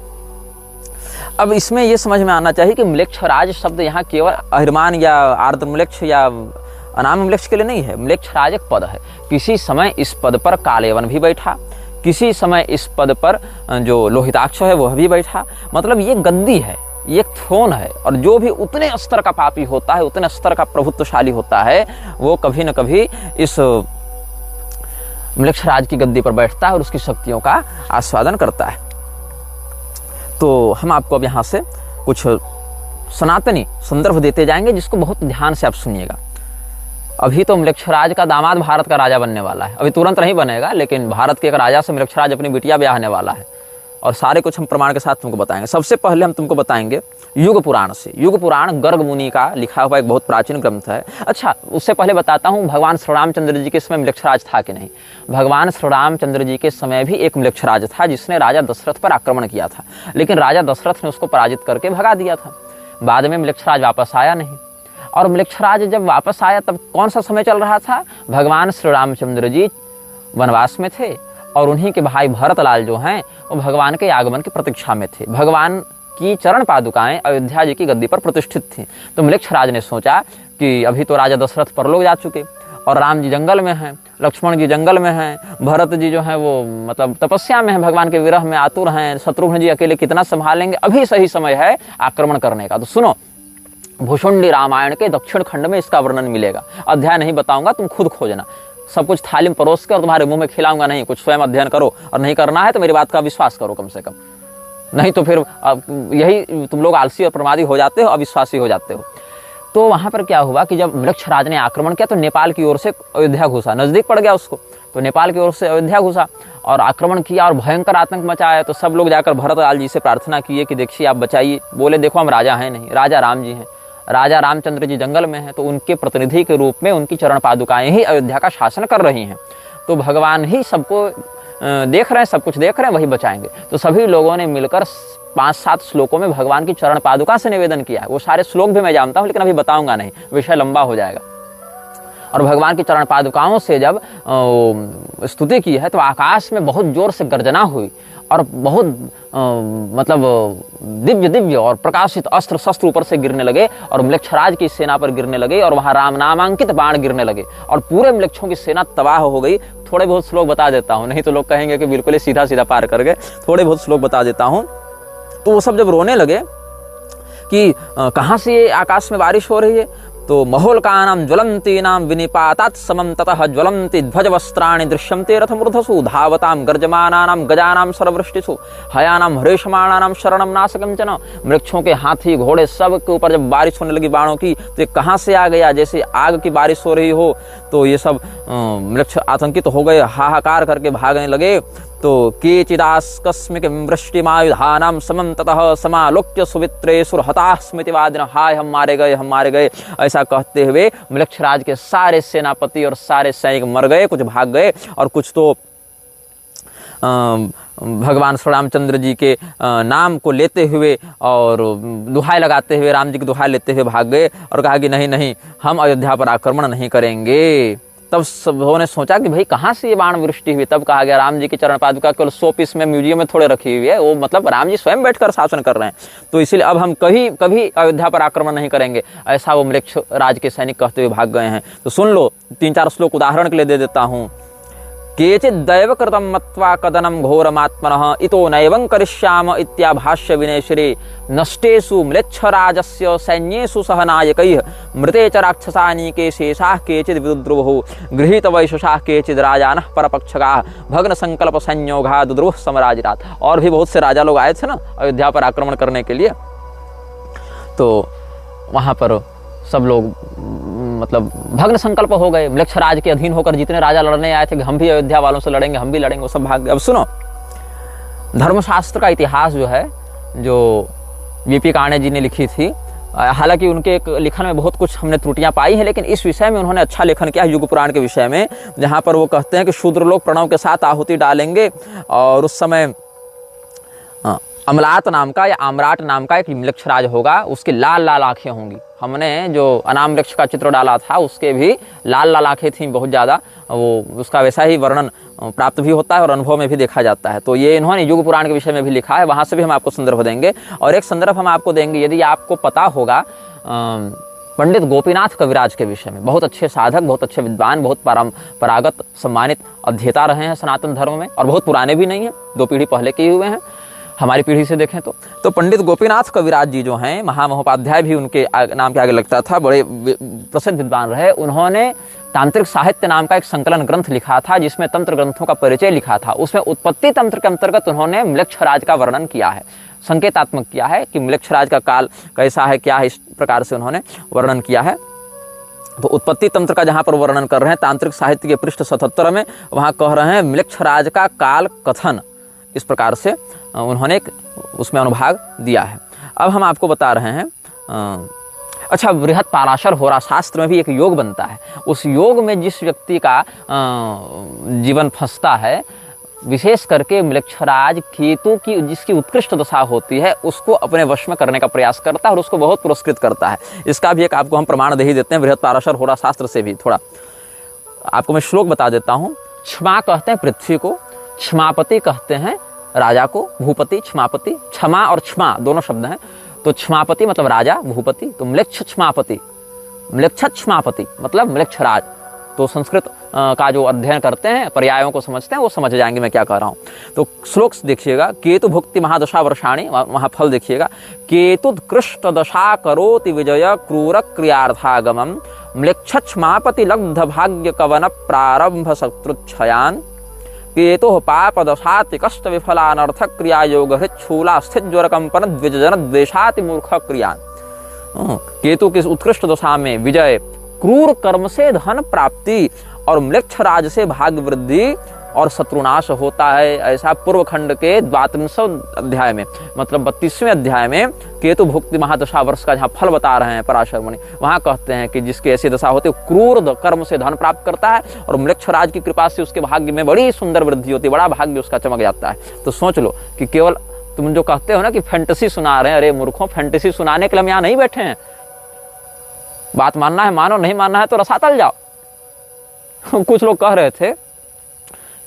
अब इसमें यह समझ में आना चाहिए कि म्लेच्छराज शब्द यहाँ केवल अहिर्मान या आर्द्रम्लेच्छ या अनामम्लेच्छ के लिए नहीं है। म्लेच्छराज एक पद है। किसी समय इस पद पर कालेवन भी बैठा, किसी समय इस पद पर जो लोहिताक्ष है वह भी बैठा। मतलब ये गद्दी है, ये एक थ्रोन है, और जो भी उतने स्तर का पापी होता है, उतने स्तर का प्रभुत्वशाली होता है, वो कभी न कभी इस म्लेच्छराज की गद्दी पर बैठता है और उसकी शक्तियों का आस्वादन करता है। तो हम आपको अब यहाँ से कुछ सनातनी संदर्भ देते जाएंगे, जिसको बहुत ध्यान से आप सुनिएगा। अभी तो म्लेच्छराज का दामाद भारत का राजा बनने वाला है, अभी तुरंत नहीं बनेगा, लेकिन भारत के एक राजा से म्लेच्छराज अपनी बिटिया ब्याहने वाला है, और सारे कुछ हम प्रमाण के साथ तुमको बताएंगे। सबसे पहले हम तुमको बताएंगे युग पुराण से। युग पुराण गर्ग मुनि का लिखा हुआ एक बहुत प्राचीन ग्रंथ है। अच्छा, उससे पहले बताता हूँ भगवान श्री रामचंद्र जी के समय म्लेच्छराज था कि नहीं। भगवान श्री रामचंद्र जी के समय भी एक म्लेच्छराज था, जिसने राजा दशरथ पर आक्रमण किया था, लेकिन राजा दशरथ ने उसको पराजित करके भगा दिया था। बाद में म्लेच्छराज वापस आया नहीं, और म्लेच्छराज जब वापस आया तब कौन सा समय चल रहा था? भगवान श्री रामचंद्र जी वनवास में थे, और उन्हीं के भाई भरतलाल जो हैं वो भगवान के आगमन की प्रतीक्षा में थे। भगवान की चरण पादुकाएं अयोध्या जी की गद्दी पर प्रतिष्ठित थीं। तो म्लेच्छराज ने सोचा कि अभी तो राजा दशरथ परलोक जा चुके, और राम जी जंगल में हैं, लक्ष्मण जी जंगल में हैं, भरत जी जो हैं वो मतलब तपस्या में हैं, भगवान के विरह में आतुर हैं, शत्रुघ्न जी अकेले कितना संभालेंगे, अभी सही समय है आक्रमण करने का। तो सुनो, भुषुंडी रामायण के दक्षिण खंड में इसका वर्णन मिलेगा। अध्याय नहीं बताऊंगा, तुम खुद खोजना, सब कुछ थाली में परोस कर तुम्हारे मुंह में खिलाऊंगा नहीं, कुछ स्वयं अध्ययन करो, और नहीं करना है तो मेरी बात का विश्वास करो कम से कम, नहीं तो फिर यही तुम लोग आलसी और प्रमादी हो जाते हो, अविश्वासी हो जाते हो। तो वहां पर क्या हुआ कि जब म्लेच्छराज ने आक्रमण किया तो नेपाल की ओर से अयोध्या घुसा, नजदीक पड़ गया उसको, तो नेपाल की ओर से अयोध्या घुसा और आक्रमण किया और भयंकर आतंक मचाया। तो सब लोग जाकर भरतलाल जी से प्रार्थना किए कि देखिए आप बचाइए। बोले देखो हम राजा हैं नहीं, राजा राम जी हैं, राजा रामचंद्र जी जंगल में हैं, तो उनके प्रतिनिधि के रूप में उनकी चरण पादुकाएं ही अयोध्या का शासन कर रही हैं, तो भगवान ही सबको देख रहे हैं, सब कुछ देख रहे हैं, वही बचाएंगे। तो सभी लोगों ने मिलकर 5-7 श्लोकों में भगवान की चरण पादुका से निवेदन किया है। वो सारे श्लोक भी मैं जानता हूँ, लेकिन अभी बताऊंगा नहीं, विषय लंबा हो जाएगा। और भगवान की चरण पादुकाओं से जब स्तुति की है तो आकाश में बहुत जोर से गर्जना हुई, और बहुत मतलब दिव्य दिव्य और प्रकाशित अस्त्र शस्त्र ऊपर से गिरने लगे, और म्लेच्छराज की सेना पर गिरने लगे, और वहां राम नामांकित बाण गिरने लगे, और पूरे म्लेच्छों की सेना तबाह हो गई। थोड़े बहुत श्लोक बता देता हूँ, नहीं तो लोग कहेंगे कि बिल्कुल ही सीधा सीधा पार कर गए। थोड़े बहुत श्लोक बता देता हूँ। तो वो सब जब रोने लगे कि कहाँ से ये आकाश में बारिश हो रही है, तो महोल्कानां ज्वलन्तीनां विनिपातात् समं ततः ज्वलन्ति ध्वजवस्त्राणि दृश्यन्ते रथमूर्धसु धावतां गर्जमानानां गजानां सर्ववृष्टिषु हयानां हृष्यमाणानां शरणं नाशकंचन। वृक्षों के हाथी घोड़े सब के ऊपर जब बारिश होने लगी बाणों की, तो ये कहाँ से आ गया, जैसे आग की बारिश हो रही हो। तो ये सब वृक्ष आतंकित हो गए, हाहाकार करके भागने लगे। तो केचिदास्कस्मिक वृष्टिमायुधानां समं ततः समालोक्य सुवित्रेषु हताः स्मृतिवादिनः, हाय हम मारे गए, हम मारे गए, ऐसा कहते हुए मृक्षराज के सारे सेनापति और सारे सैनिक मर गए। कुछ भाग गए और कुछ तो भगवान श्री रामचंद्र जी के नाम को लेते हुए और दुहाई लगाते हुए, राम जी की दुहाई लेते हुए भाग गए और कहा कि नहीं नहीं, हम अयोध्या पर आक्रमण नहीं करेंगे। तब सबों ने सोचा कि भाई कहाँ से ये बाण वृष्टि हुई। तब कहा गया राम जी की चरण पादुका केवल 100 पीस में म्यूजियम में थोड़े रखी हुई है, वो मतलब राम जी स्वयं बैठकर शासन कर रहे हैं, तो इसीलिए अब हम कभी अयोध्या पर आक्रमण नहीं करेंगे, ऐसा वो मृक्ष राज के सैनिक कहते हुए भाग गए हैं। तो सुन लो, 3-4 श्लोक उदाहरण के लिए दे देता हूँ। केचित् दैव कृतं मत्वा कदनं घोरमात्मनः इतो नैवं करिष्याम इत्याभाष्य विनयश्री नष्टेषु म्लेच्छराजस्य सैन्येषु सह नायकैः मृते च राक्षसानीके शेषाः केचिद् विदुद्रुवुः गृहीतवैशसाः केचिद् राजानः परपक्षकाः भग्न संकल्प संयोगा दुद्रुवः समराजिरात्। और भी बहुत से राजा लोग आए थे ना अयोध्या पर आक्रमण करने के लिए, तो वहाँ पर सब लोग मतलब भग्न संकल्प हो गए। मृक्षराज के अधीन होकर जितने राजा लड़ने आए थे कि हम भी अयोध्या वालों से लड़ेंगे, हम भी लड़ेंगे, वो सब भाग गए। अब सुनो, धर्मशास्त्र का इतिहास जो है, जो वीपी काणे जी ने लिखी थी, हालांकि उनके एक लिखन में बहुत कुछ हमने त्रुटियां पाई हैं, लेकिन इस विषय में उन्होंने अच्छा लेखन किया युग पुराण के विषय में, जहां पर वो कहते हैं कि शूद्र लोग प्रणव के साथ आहुति डालेंगे और उस समय अमलात नाम का या आम्राट नाम का एक मृक्षराज होगा, उसकी लाल लाल आंखें होंगी। हमने जो अनाम वृक्ष का चित्र डाला था उसके भी लाल लाल आंखें थी बहुत ज़्यादा, वो उसका वैसा ही वर्णन प्राप्त भी होता है और अनुभव में भी देखा जाता है। तो ये इन्होंने युग पुराण के विषय में भी लिखा है, वहाँ से भी हम आपको संदर्भ देंगे। और एक संदर्भ हम आपको देंगे, यदि आपको पता होगा, पंडित गोपीनाथ कविराज के विषय में, बहुत अच्छे साधक, बहुत अच्छे विद्वान, बहुत परंपरागत सम्मानित अध्येता रहे हैं सनातन धर्म में, और बहुत पुराने भी नहीं हैं, 2 पीढ़ी पहले के हुए हैं हमारी पीढ़ी से देखें तो पंडित गोपीनाथ कविराज जी जो हैं, महामहोपाध्याय भी उनके नाम के आगे लगता था, बड़े प्रसिद्ध विद्वान रहे। उन्होंने तांत्रिक साहित्य नाम का एक संकलन ग्रंथ लिखा था, जिसमें तंत्र ग्रंथों का परिचय लिखा था। उसमें उत्पत्ति तंत्र के अंतर्गत उन्होंने मृक्षराज का वर्णन किया है, संकेतात्मक किया है कि मृक्षराज का काल कैसा है, क्या है, इस प्रकार से उन्होंने वर्णन किया है। तो उत्पत्ति तंत्र का जहाँ पर वर्णन कर रहे हैं तांत्रिक साहित्य के पृष्ठ 77 में, वहाँ कह रहे हैं मृक्षराज का काल कथन, इस प्रकार से उन्होंने उसमें अनुभाग दिया है। अब हम आपको बता रहे हैं, अच्छा, बृहत पाराशर होरा शास्त्र में भी एक योग बनता है। उस योग में जिस व्यक्ति का जीवन फंसता है, विशेष करके मृक्षराज केतु की जिसकी उत्कृष्ट दशा होती है, उसको अपने वश में करने का प्रयास करता है और उसको बहुत पुरस्कृत करता है। इसका भी एक आपको हम प्रमाण दे ही देते हैं बृहत पाराशर होरा शास्त्र से भी। थोड़ा आपको मैं श्लोक बता देता हूँ। क्षमा कहते हैं पृथ्वी को, क्षमापति कहते हैं राजा को, भूपति, क्षमापति, क्षमा और क्षमा दोनों शब्द हैं। तो क्षमापति मतलब राजा, भूपति, तो म्लेच्छ क्षमापति, म्लेच्छ क्षमापति मतलब मृक्षराज। तो संस्कृत का जो अध्ययन करते हैं, पर्यायों को समझते हैं, वो समझ जाएंगे मैं क्या कह रहा हूँ। तो श्लोक देखिएगा, केतु भुक्ति महादशा वर्षाणी, वहाँ फल देखिएगा, केतुत्कृष्ट दशा करोति विजय क्रूर क्रियार्थागमम म्लेच्छ क्षमापति लब्ध भाग्य कवन प्रारंभ शत्रुच्छयान केतु पाप दशाति कष्ट विफलानर्थ क्रिया योग हृच्छूला स्थित ज्वर कंपन द्विजन द्वेषाति मूर्ख क्रियान। केतु की उत्कृष्ट दशा में विजय, क्रूर कर्म से धन प्राप्ति और मृक्षराज से भाग्य वृद्धि और शत्रुनाश होता है। ऐसा पूर्व खंड के 32वें अध्याय में, मतलब 32वें अध्याय में केतु भुक्ति महादशा वर्ष का जहाँ फल बता रहे हैं पराशर मुनि, वहाँ कहते हैं कि जिसकी ऐसी दशा होती है, क्रूर कर्म से धन प्राप्त करता है और मृक्षराज की कृपा से उसके भाग्य में बड़ी सुंदर वृद्धि होती है, बड़ा भाग्य उसका चमक जाता है। तो सोच लो कि केवल तुम जो कहते हो ना कि फैंटेसी सुना रहे हैं, अरे मूर्खों, फैंटेसी सुनाने के लिए हम यहाँ नहीं बैठे हैं। बात मानना है मानो, नहीं मानना है तो रसातल जाओ। कुछ लोग कह रहे थे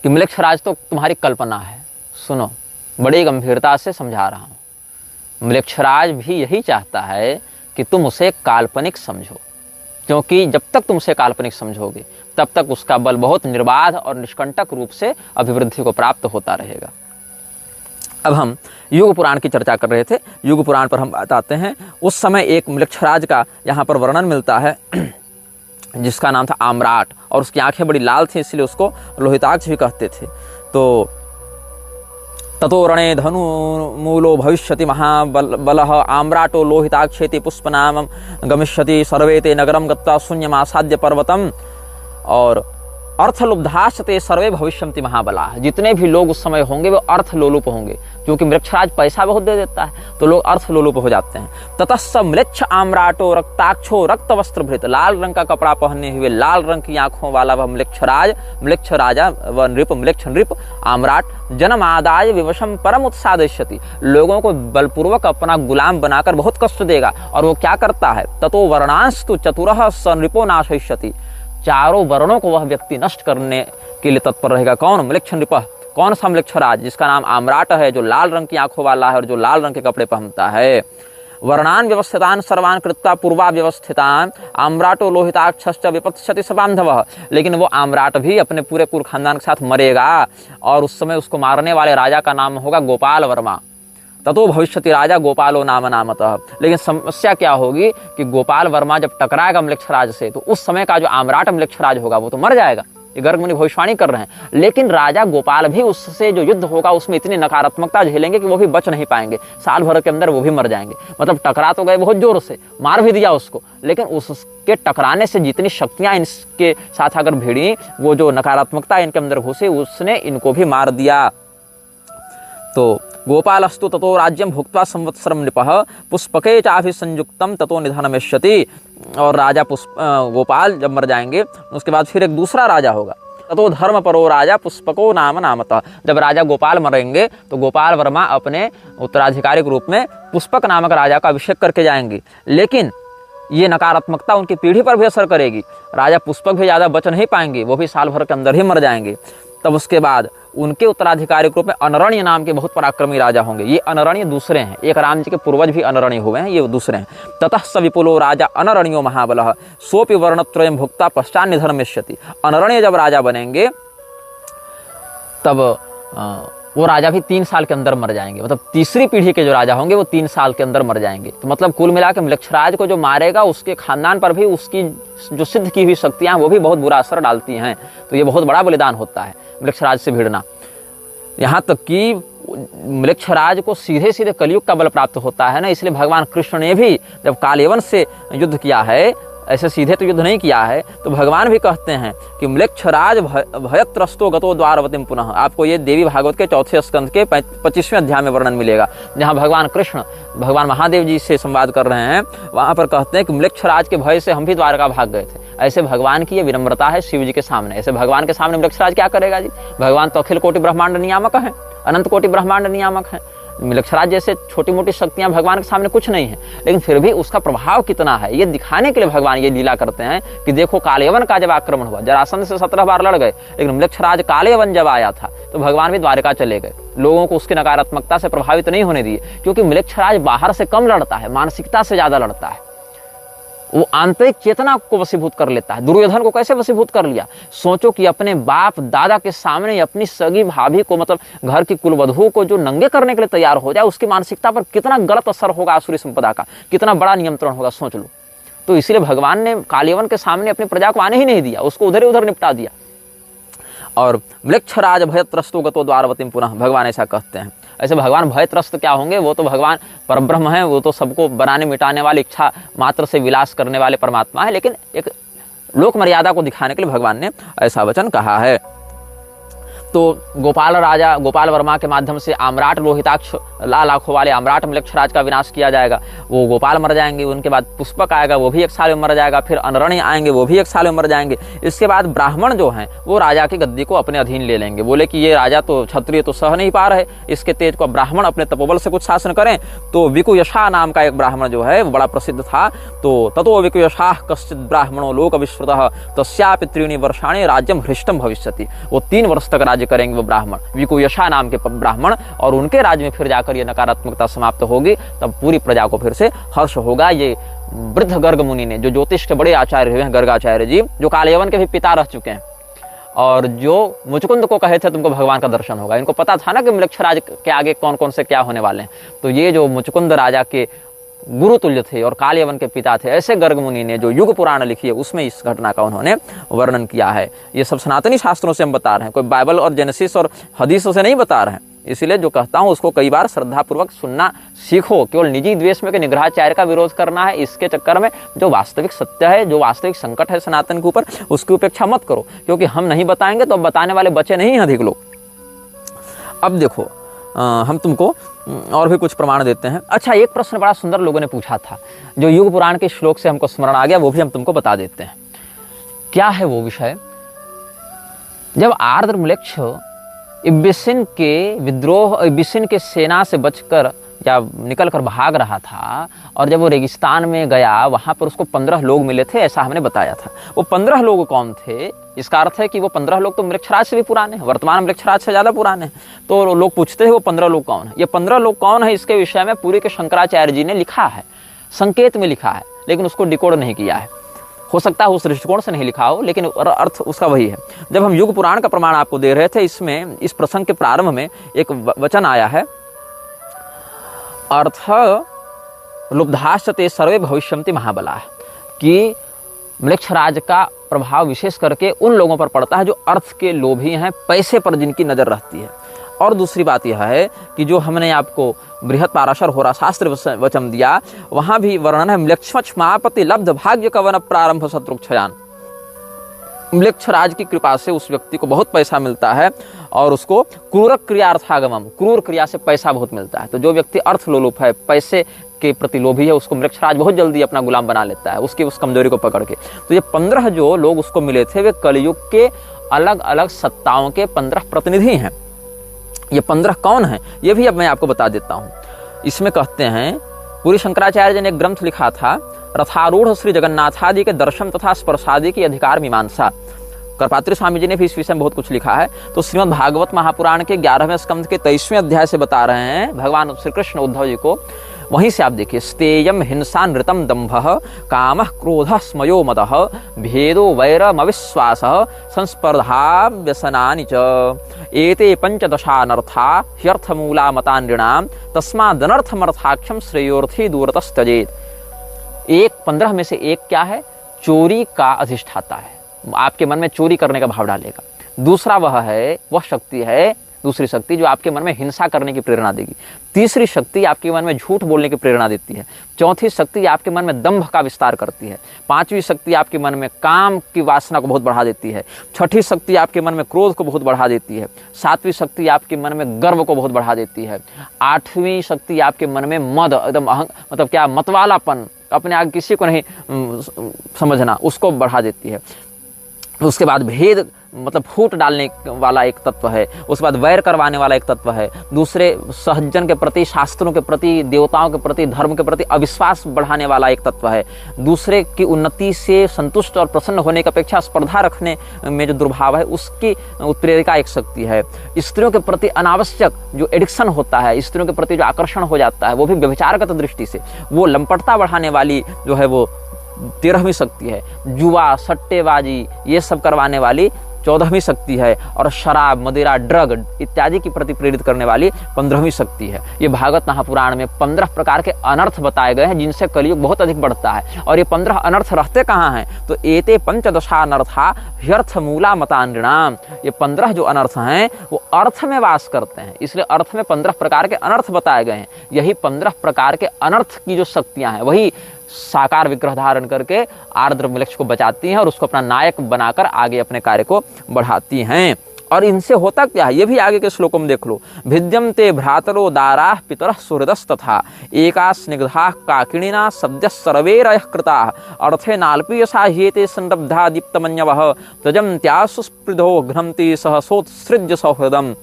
कि मृक्षराज तो तुम्हारी कल्पना है। सुनो, बड़ी गंभीरता से समझा रहा हूं। मृक्षराज भी यही चाहता है कि तुम उसे काल्पनिक समझो, क्योंकि जब तक तुम उसे काल्पनिक समझोगे तब तक उसका बल बहुत निर्बाध और निष्कंटक रूप से अभिवृद्धि को प्राप्त होता रहेगा। अब हम युग पुराण की चर्चा कर रहे थे। युग पुराण पर हम बात आते हैं। उस समय एक म्लेच्छराज का यहाँ पर वर्णन मिलता है जिसका नाम था आम्राट, और उसकी आंखें बड़ी लाल थी, इसलिए उसको लोहिताक्ष भी कहते थे। तो ततो रणे धनु मूलो भविष्यति महाबलः आम्राटो लोहिताक्षेति पुष्पनामं गमिष्यति सर्वे ते नगरं गत्वा शून्यमासाद्य पर्वतम, और अर्थलुब्धाश्च सर्वे भविष्यन्ति महाबला। जितने भी लोग उस समय होंगे वो अर्थलोलुप होंगे, क्योंकि म्लेच्छराज पैसा बहुत दे देता है तो लोग अर्थलोलुप हो जाते हैं। ततस्स म्लेच्छ आम्राटो रक्ताक्षो रक्त वस्त्रभृत, लाल रंग का कपड़ा पहने हुए लाल रंग की आंखों वाला वह म्लेच्छ राजा व नृप म्लेच्छ नृप आम्राट जनमादाय विवशम परम उत्सादयति, लोगों को बलपूर्वक अपना गुलाम बनाकर बहुत कष्ट देगा। और वो क्या करता है, ततो वर्णांस्तु चतुरः स नृपो नाशयिष्यति, चारों वर्णों को वह व्यक्ति नष्ट करने के लिए तत्पर रहेगा। कौन? म्लेच्छ नृप, कौन सा म्लेच्छराज? जिसका नाम आम्राट है, जो लाल रंग की आंखों वाला है और जो लाल रंग के कपड़े पहनता है। वर्णान व्यवस्थितान सर्वान कृत्वा पूर्वा व्यवस्थितान आम्राटो लोहिताक्षश्च विपत्स्यति स बांधवः, लेकिन वो आम्राट भी अपने पूरे कुल खानदान के साथ मरेगा, और उस समय उसको मारने वाले राजा का नाम होगा गोपाल वर्मा। ततो भविष्यति राजा गोपालो नाम नामतः। लेकिन समस्या क्या होगी कि गोपाल वर्मा जब टकराएगा म्लेच्छराज से, तो उस समय का जो आम्राट म्लेच्छराज होगा वो तो मर जाएगा। ये गर्ग मुनि भविष्यवाणी कर रहे हैं। लेकिन राजा गोपाल भी उससे जो युद्ध होगा उसमें इतनी नकारात्मकता झेलेंगे कि वो भी बच नहीं पाएंगे, साल भर के अंदर वो भी मर जाएंगे। मतलब टकरा तो गए बहुत जोर से, मार भी दिया उसको, लेकिन उसके टकराने से जितनी शक्तियां इनके साथ अगर भिड़ी, वो जो नकारात्मकता इनके अंदर घुसे, उसने इनको भी मार दिया। तो गोपालस्तु ततो राज्यम भुक्त्वा संवत्सरम नृपः पुष्पके चाभिसंयुक्तम ततो निधनमेष्यति, और राजा गोपाल जब मर जाएंगे उसके बाद फिर एक दूसरा राजा होगा। ततो धर्म परो राजा पुष्पको नाम नामतः, जब राजा गोपाल मरेंगे तो गोपाल वर्मा अपने उत्तराधिकारी के रूप में पुष्पक नामक राजा का अभिषेक करके जाएंगे। लेकिन ये नकारात्मकता उनकी पीढ़ी पर भी असर करेगी, राजा पुष्पक भी ज़्यादा बच नहीं पाएंगे, वो भी साल भर के अंदर ही मर जाएंगे। तब उसके बाद उनके उत्तराधिकारी के रूप में अनरण्य नाम के बहुत पराक्रमी राजा होंगे। ये अनरण्य दूसरे हैं, एक राम जी के पूर्वज भी अनरण्य हुए हैं, ये दूसरे हैं। ततः स विपुलो राजा अनरण्यो महाबलः सोपि वर्णत्रयं भुक्ता पश्चात् निधनमेष्यति, अनरण्य जब राजा बनेंगे तब वो राजा भी 3 साल के अंदर मर जाएंगे। मतलब तीसरी पीढ़ी के जो राजा होंगे वो 3 साल के अंदर मर जाएंगे। तो मतलब कुल मिला के म्लेच्छराज को जो मारेगा उसके खानदान पर भी उसकी जो सिद्ध की हुई शक्तियां वो भी बहुत बुरा असर डालती हैं। तो ये बहुत बड़ा बलिदान होता है म्लेच्छराज से भिड़ना। यहाँ तक कि म्लेच्छराज को सीधे सीधे कलयुग का बल प्राप्त होता है ना, इसलिए भगवान कृष्ण ने भी जब कालयवन से युद्ध किया है, ऐसे सीधे तो युद्ध नहीं किया है, तो भगवान भी कहते हैं कि म्लेच्छराज भयत्रस्तो गतो द्वारवतीम पुनः। आपको ये देवी भागवत के 4 स्कंद के 25वें अध्याय में वर्णन मिलेगा, जहाँ भगवान कृष्ण भगवान महादेव जी से संवाद कर रहे हैं। वहाँ पर कहते हैं कि म्लेच्छराज के भय से हम भी द्वारका भाग गए थे। ऐसे भगवान की ये विनम्रता है शिव जी के सामने। ऐसे भगवान के सामने म्लेच्छराज क्या करेगा जी? भगवान तो अखिल कोटि ब्रह्मांड नियामक है, अनंत कोटि ब्रह्मांड नियामक है। म्लेच्छराज जैसे छोटी मोटी शक्तियां भगवान के सामने कुछ नहीं है, लेकिन फिर भी उसका प्रभाव कितना है ये दिखाने के लिए भगवान ये लीला करते हैं कि देखो कालयवन का जब आक्रमण हुआ, जरासंध से 17 बार लड़ गए, लेकिन म्लेच्छराज कालयवन जब आया था तो भगवान भी द्वारका चले गए। लोगों को उसकी नकारात्मकता से प्रभावित नहीं होने दिए, क्योंकि म्लेच्छराज बाहर से कम लड़ता है, मानसिकता से ज्यादा लड़ता है। वो आंतरिक चेतना को वशीभूत कर लेता है। दुर्योधन को कैसे वशीभूत कर लिया? सोचो कि अपने बाप दादा के सामने अपनी सगी भाभी को, मतलब घर की कुलवधू को जो नंगे करने के लिए तैयार हो जाए, उसकी मानसिकता पर कितना गलत असर होगा, आसुरी संपदा का कितना बड़ा नियंत्रण होगा, सोच लो। तो इसलिए भगवान ने कालयवन के सामने अपनी प्रजा को आने ही नहीं दिया, उसको उधर ही उधर निपटा दिया। और म्लेच्छराज भयत्रस्तो गतो द्वारवतीम पुनः, भगवान ऐसा कहते हैं। ऐसे भगवान भयत्रस्त क्या होंगे? वो तो भगवान परब्रह्म है, वो तो सबको बनाने मिटाने वाली इच्छा मात्र से विलास करने वाले परमात्मा है, लेकिन एक लोक मर्यादा को दिखाने के लिए भगवान ने ऐसा वचन कहा है। तो गोपाल वर्मा के माध्यम से आम्राट लोहिताक्ष लाल आंखों वाले आम्राट म्लेच्छराज का विनाश किया जाएगा। वो गोपाल मर जाएंगे, उनके बाद पुष्पक आएगा, वो भी 1 साल में मर जाएगा, फिर अनरण्य आएंगे, वो भी 1 साल में मर जाएंगे। इसके बाद ब्राह्मण जो हैं वो राजा की गद्दी को अपने अधीन ले लेंगे। बोले कि ये राजा तो क्षत्रिय तो सह नहीं पा रहे, इसके तेज को ब्राह्मण अपने तपोबल से कुछ शासन करें। तो विकुयशा नाम का एक ब्राह्मण जो है वो बड़ा प्रसिद्ध था। तो ततो विकुयशा कश्चित ब्राह्मणो लोक विश्रुतः तस्यापि 3 वर्षाणि राज्यम हृष्टम भविष्यति। वो 3 वर्ष तक राज्य करेंगे वो ब्राह्मण, विकुयशा नाम के ब्राह्मण, और उनके राज्य में फिर जाकर ये नकारात्मकता समाप्त होगी, तब पूरी प्रजा को फिर से हर्ष होगा। ये वृद्ध गर्ग मुनि ने, जो ज्योतिष के बड़े आचार्य हुए हैं, गर्गाचार्य जी, जो कालयवन के भी पिता रह चुके हैं, और जो मुचकुंद को कहे थे तुमको भगवान का दर्शन होगा, इनको पता था ना कि म्लेच्छराज के आगे कौन कौन से क्या होने वाले हैं। तो ये जो मुचकुंद राजा के गुरु तुल्य थे और कालयवन के पिता थे, ऐसे गर्ग मुनि ने जो युग पुराण लिखी है उसमें इस घटना का उन्होंने वर्णन किया है। ये सब सनातनी शास्त्रों से हम बता रहे हैं, कोई बाइबल और जेनेसिस और हदीसों से नहीं बता रहे हैं। इसलिए जो कहता हूं उसको कई बार श्रद्धापूर्वक सुनना सीखो। केवल निजी द्वेष में कि निग्रहाचार्य का विरोध करना है, इसके चक्कर में जो वास्तविक सत्य है, जो वास्तविक संकट है सनातन के ऊपर, उसकी उपेक्षा मत करो, क्योंकि हम नहीं बताएंगे तो बताने वाले बचे नहीं हैं अधिक लोग। अब देखो हम तुमको और भी कुछ प्रमाण देते हैं। अच्छा, एक प्रश्न बड़ा सुंदर लोगों ने पूछा था, जो युग पुराण के श्लोक से हमको स्मरण आ गया, वो भी हम तुमको बता देते हैं। क्या है वो विषय? जब आर्द्रम्लेच्छ इब्बिसिन के विद्रोह, इब्बिसिन के सेना से बचकर या निकलकर भाग रहा था, और जब वो रेगिस्तान में गया, वहां पर उसको 15 लोग मिले थे, ऐसा हमने बताया था। वो 15 लोग कौन थे? इसका अर्थ है कि वो 15 लोग तो म्लेच्छराज से भी पुराने हैं, वर्तमान म्लेच्छराज से ज्यादा पुराने हैं। तो लोग पूछते हैं वो 15 लोग कौन है। ये 15 लोग कौन है, इसके विषय में पूरी के शंकराचार्य जी ने लिखा है, संकेत में लिखा है, लेकिन उसको डिकोड नहीं किया है। हो सकता है उस दृष्टिकोण से नहीं लिखा हो, लेकिन अर्थ उसका वही है। जब हम युग पुराण का प्रमाण आपको दे रहे थे, इसमें इस प्रसंग के प्रारंभ में एक वचन आया है, अर्थ लुब्धाश्चते सर्वे भविष्यन्ति महाबला, कि म्लेच्छराज का प्रभाव विशेष करके उन लोगों पर पड़ता है जो अर्थ के लोभी हैं, पैसे पर जिनकी नजर रहती है। और दूसरी बात यह है कि जो हमने आपको बृहत पाराशर होरा शास्त्र वचन दिया, वहां भी वर्णन है, म्लेच्छमापति लब्ध भाग्य कवन प्रारंभ शत्रुक्षयान। म्लेच्छराज की कृपा से उस व्यक्ति को बहुत पैसा मिलता है और उसको क्रूर क्रियार्थागमम, क्रूर क्रिया से पैसा बहुत मिलता है। तो जो व्यक्ति अर्थ लोलुप है, पैसे के प्रति लोभी है, उसको म्लेच्छराज बहुत जल्दी अपना गुलाम बना लेता है, उसकी उस कमजोरी को पकड़ के। तो ये 15 जो लोग उसको मिले थे, वे कलयुग के अलग अलग सत्ताओं के 15 प्रतिनिधि हैं। ये 15 कौन हैं, ये भी अब मैं आपको बता देता हूं। इसमें कहते हैं, पूरी शंकराचार्य जी ने एक ग्रंथ लिखा था, रथारूढ़ श्री जगन्नाथादि के दर्शन तथा स्पर्शादि की अधिकार मीमांसा। करपात्री स्वामी जी ने भी इस विषय में बहुत कुछ लिखा है। तो श्रीमद् भागवत महापुराण के 11वें स्कंध के 23वें अध्याय से बता रहे हैं भगवान श्री कृष्ण उद्धव जी को। वहीं से आप देखिए, स्तेयम हिंसा नृतम दंभः कामः क्रोधः स्मयो मदः भेदो वैरमविश्वासः संस्पर्धा व्यसनानि च एते पंचदशानर्था ह्यर्थमूला मतान्नृणाम तस्मादनर्थमर्थाख्यम श्रेयोर्थी दूरतस्तजेत। एक 15 में से एक क्या है? चोरी का अधिष्ठाता है, आपके मन में चोरी करने का भाव डालेगा। दूसरा वह शक्ति है, दूसरी शक्ति जो आपके मन में हिंसा करने की प्रेरणा देगी। तीसरी शक्ति आपके मन में झूठ बोलने की प्रेरणा देती है। चौथी शक्ति आपके मन में दंभ का विस्तार करती है। पांचवी शक्ति आपके मन में काम की वासना को बहुत बढ़ा देती है। छठी शक्ति आपके मन में क्रोध को बहुत बढ़ा देती है। सातवीं शक्ति आपके मन में गर्व को बहुत बढ़ा देती है। आठवीं शक्ति आपके मन में मद, एकदम मतलब क्या, मतवालापन, अपने आगे किसी को नहीं समझना, उसको बढ़ा देती है। उसके बाद भेद मतलब फूट डालने वाला एक तत्व है। उसके बाद वैर करवाने वाला एक तत्व है। दूसरे सहजन के प्रति, शास्त्रों के प्रति, देवताओं के प्रति, धर्म के प्रति अविश्वास बढ़ाने वाला एक तत्व है। दूसरे की उन्नति से संतुष्ट और प्रसन्न होने की अपेक्षा स्पर्धा रखने में जो दुर्भाव है, उसकी उत्प्रेरिका एक शक्ति है। स्त्रियों के प्रति अनावश्यक जो एडिक्शन होता है, स्त्रियों के प्रति जो आकर्षण हो जाता है, वो भी व्यभिचारगत दृष्टि से, वो लंपटता बढ़ाने वाली जो है वो 13वीं शक्ति है। जुआ, सट्टेबाजी, ये सब करवाने वाली 14वीं शक्ति है। और शराब, मदिरा, ड्रग इत्यादि की प्रति प्रेरित करने वाली 15वीं शक्ति है। ये भागवत महापुराण में 15 प्रकार के अनर्थ बताए गए हैं, जिनसे कलयुग बहुत अधिक बढ़ता है। और ये 15 अनर्थ रहते कहाँ हैं? तो एते पंचदशा अनर्था ह्यर्थ मूला मतान्नृणाम। ये 15 जो अनर्थ हैं वो अर्थ में वास करते हैं, इसलिए अर्थ में 15 प्रकार के अनर्थ बताए गए हैं। यही 15 प्रकार के अनर्थ की जो शक्तियां हैं, वही साकार विग्रह धारण करके आर्द्रम्लेच्छ को बचाती हैं और उसको अपना नायक बनाकर आगे अपने कार्य को बढ़ाती हैं। और इनसे होता क्या है, ये भी आगे के श्लोकों में देख लो। भिद्यम ते भ्रातरो दाराः पितरः सुहृदस्तथा एका स्निग्धाः काकिणिना सद्यः सर्वैरयः कृताः अर्थे नाल्पीयसा ह्येते संरब्धा दीप्तमन्यवः तजन्त्या सुस्पृधो घ्नन्ति सहसोत्सृज्य सौहृदम्।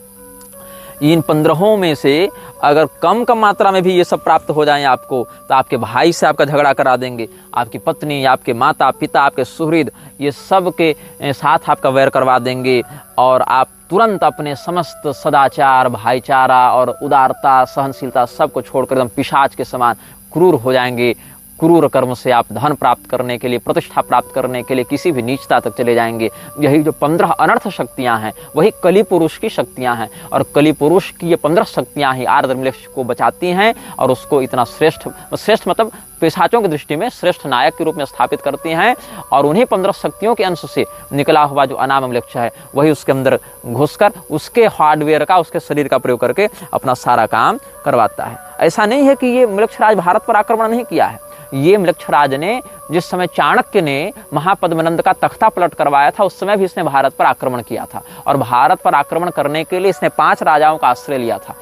इन 15 में से अगर कम मात्रा में भी ये सब प्राप्त हो जाएं आपको, तो आपके भाई से आपका झगड़ा करा देंगे, आपकी पत्नी, आपके माता पिता, आपके सुहृद, ये सब के साथ आपका वैर करवा देंगे। और आप तुरंत अपने समस्त सदाचार, भाईचारा और उदारता, सहनशीलता सबको छोड़कर एकदम पिशाच के समान क्रूर हो जाएंगे। क्रूर कर्म से आप धन प्राप्त करने के लिए, प्रतिष्ठा प्राप्त करने के लिए किसी भी नीचता तक चले जाएंगे। यही जो 15 अनर्थ शक्तियां हैं वही कली पुरुष की शक्तियां हैं, और कली पुरुष की ये 15 शक्तियां ही आर्द्रमलेक्ष को बचाती हैं और उसको इतना श्रेष्ठ मतलब पिशाचों की दृष्टि में श्रेष्ठ नायक के रूप में स्थापित करती हैं। और उन्हीं 15 शक्तियों के अंश से निकला हुआ जो अनाममलेक्ष है वही उसके अंदर घुसकर उसके हार्डवेयर का, उसके शरीर का प्रयोग करके अपना सारा काम करवाता है। ऐसा नहीं है कि ये मलेक्षराज भारत पर आक्रमण नहीं किया है। ये मलेक्षराज ने जिस समय चाणक्य ने महापद्मनंद का तख्ता पलट करवाया था उस समय भी इसने भारत पर आक्रमण किया था, और भारत पर आक्रमण करने के लिए इसने 5 राजाओं का आश्रय लिया था।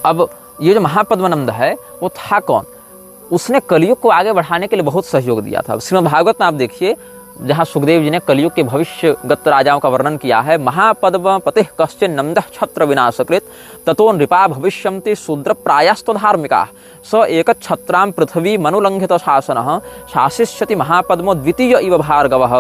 अब ये जो महापद्मनंद है वो था कौन? उसने कलयुग को आगे बढ़ाने के लिए बहुत सहयोग दिया था। श्रीमद् भागवत में आप देखिए, जहाँ सुखदेव जी ने कलयुग के भविष्यगत राजाओं का वर्णन किया है। महापद्म पतिः कश्चिन नंदः छत्र विनाशकृत ततो नृपा भविष्यन्ति शूद्र प्रायस्तु धार्मिकाः स एक छत्रां पृथ्वी मनुलंघित शासनः शासिष्यति महापद्मो द्वितीय इव भार्गवः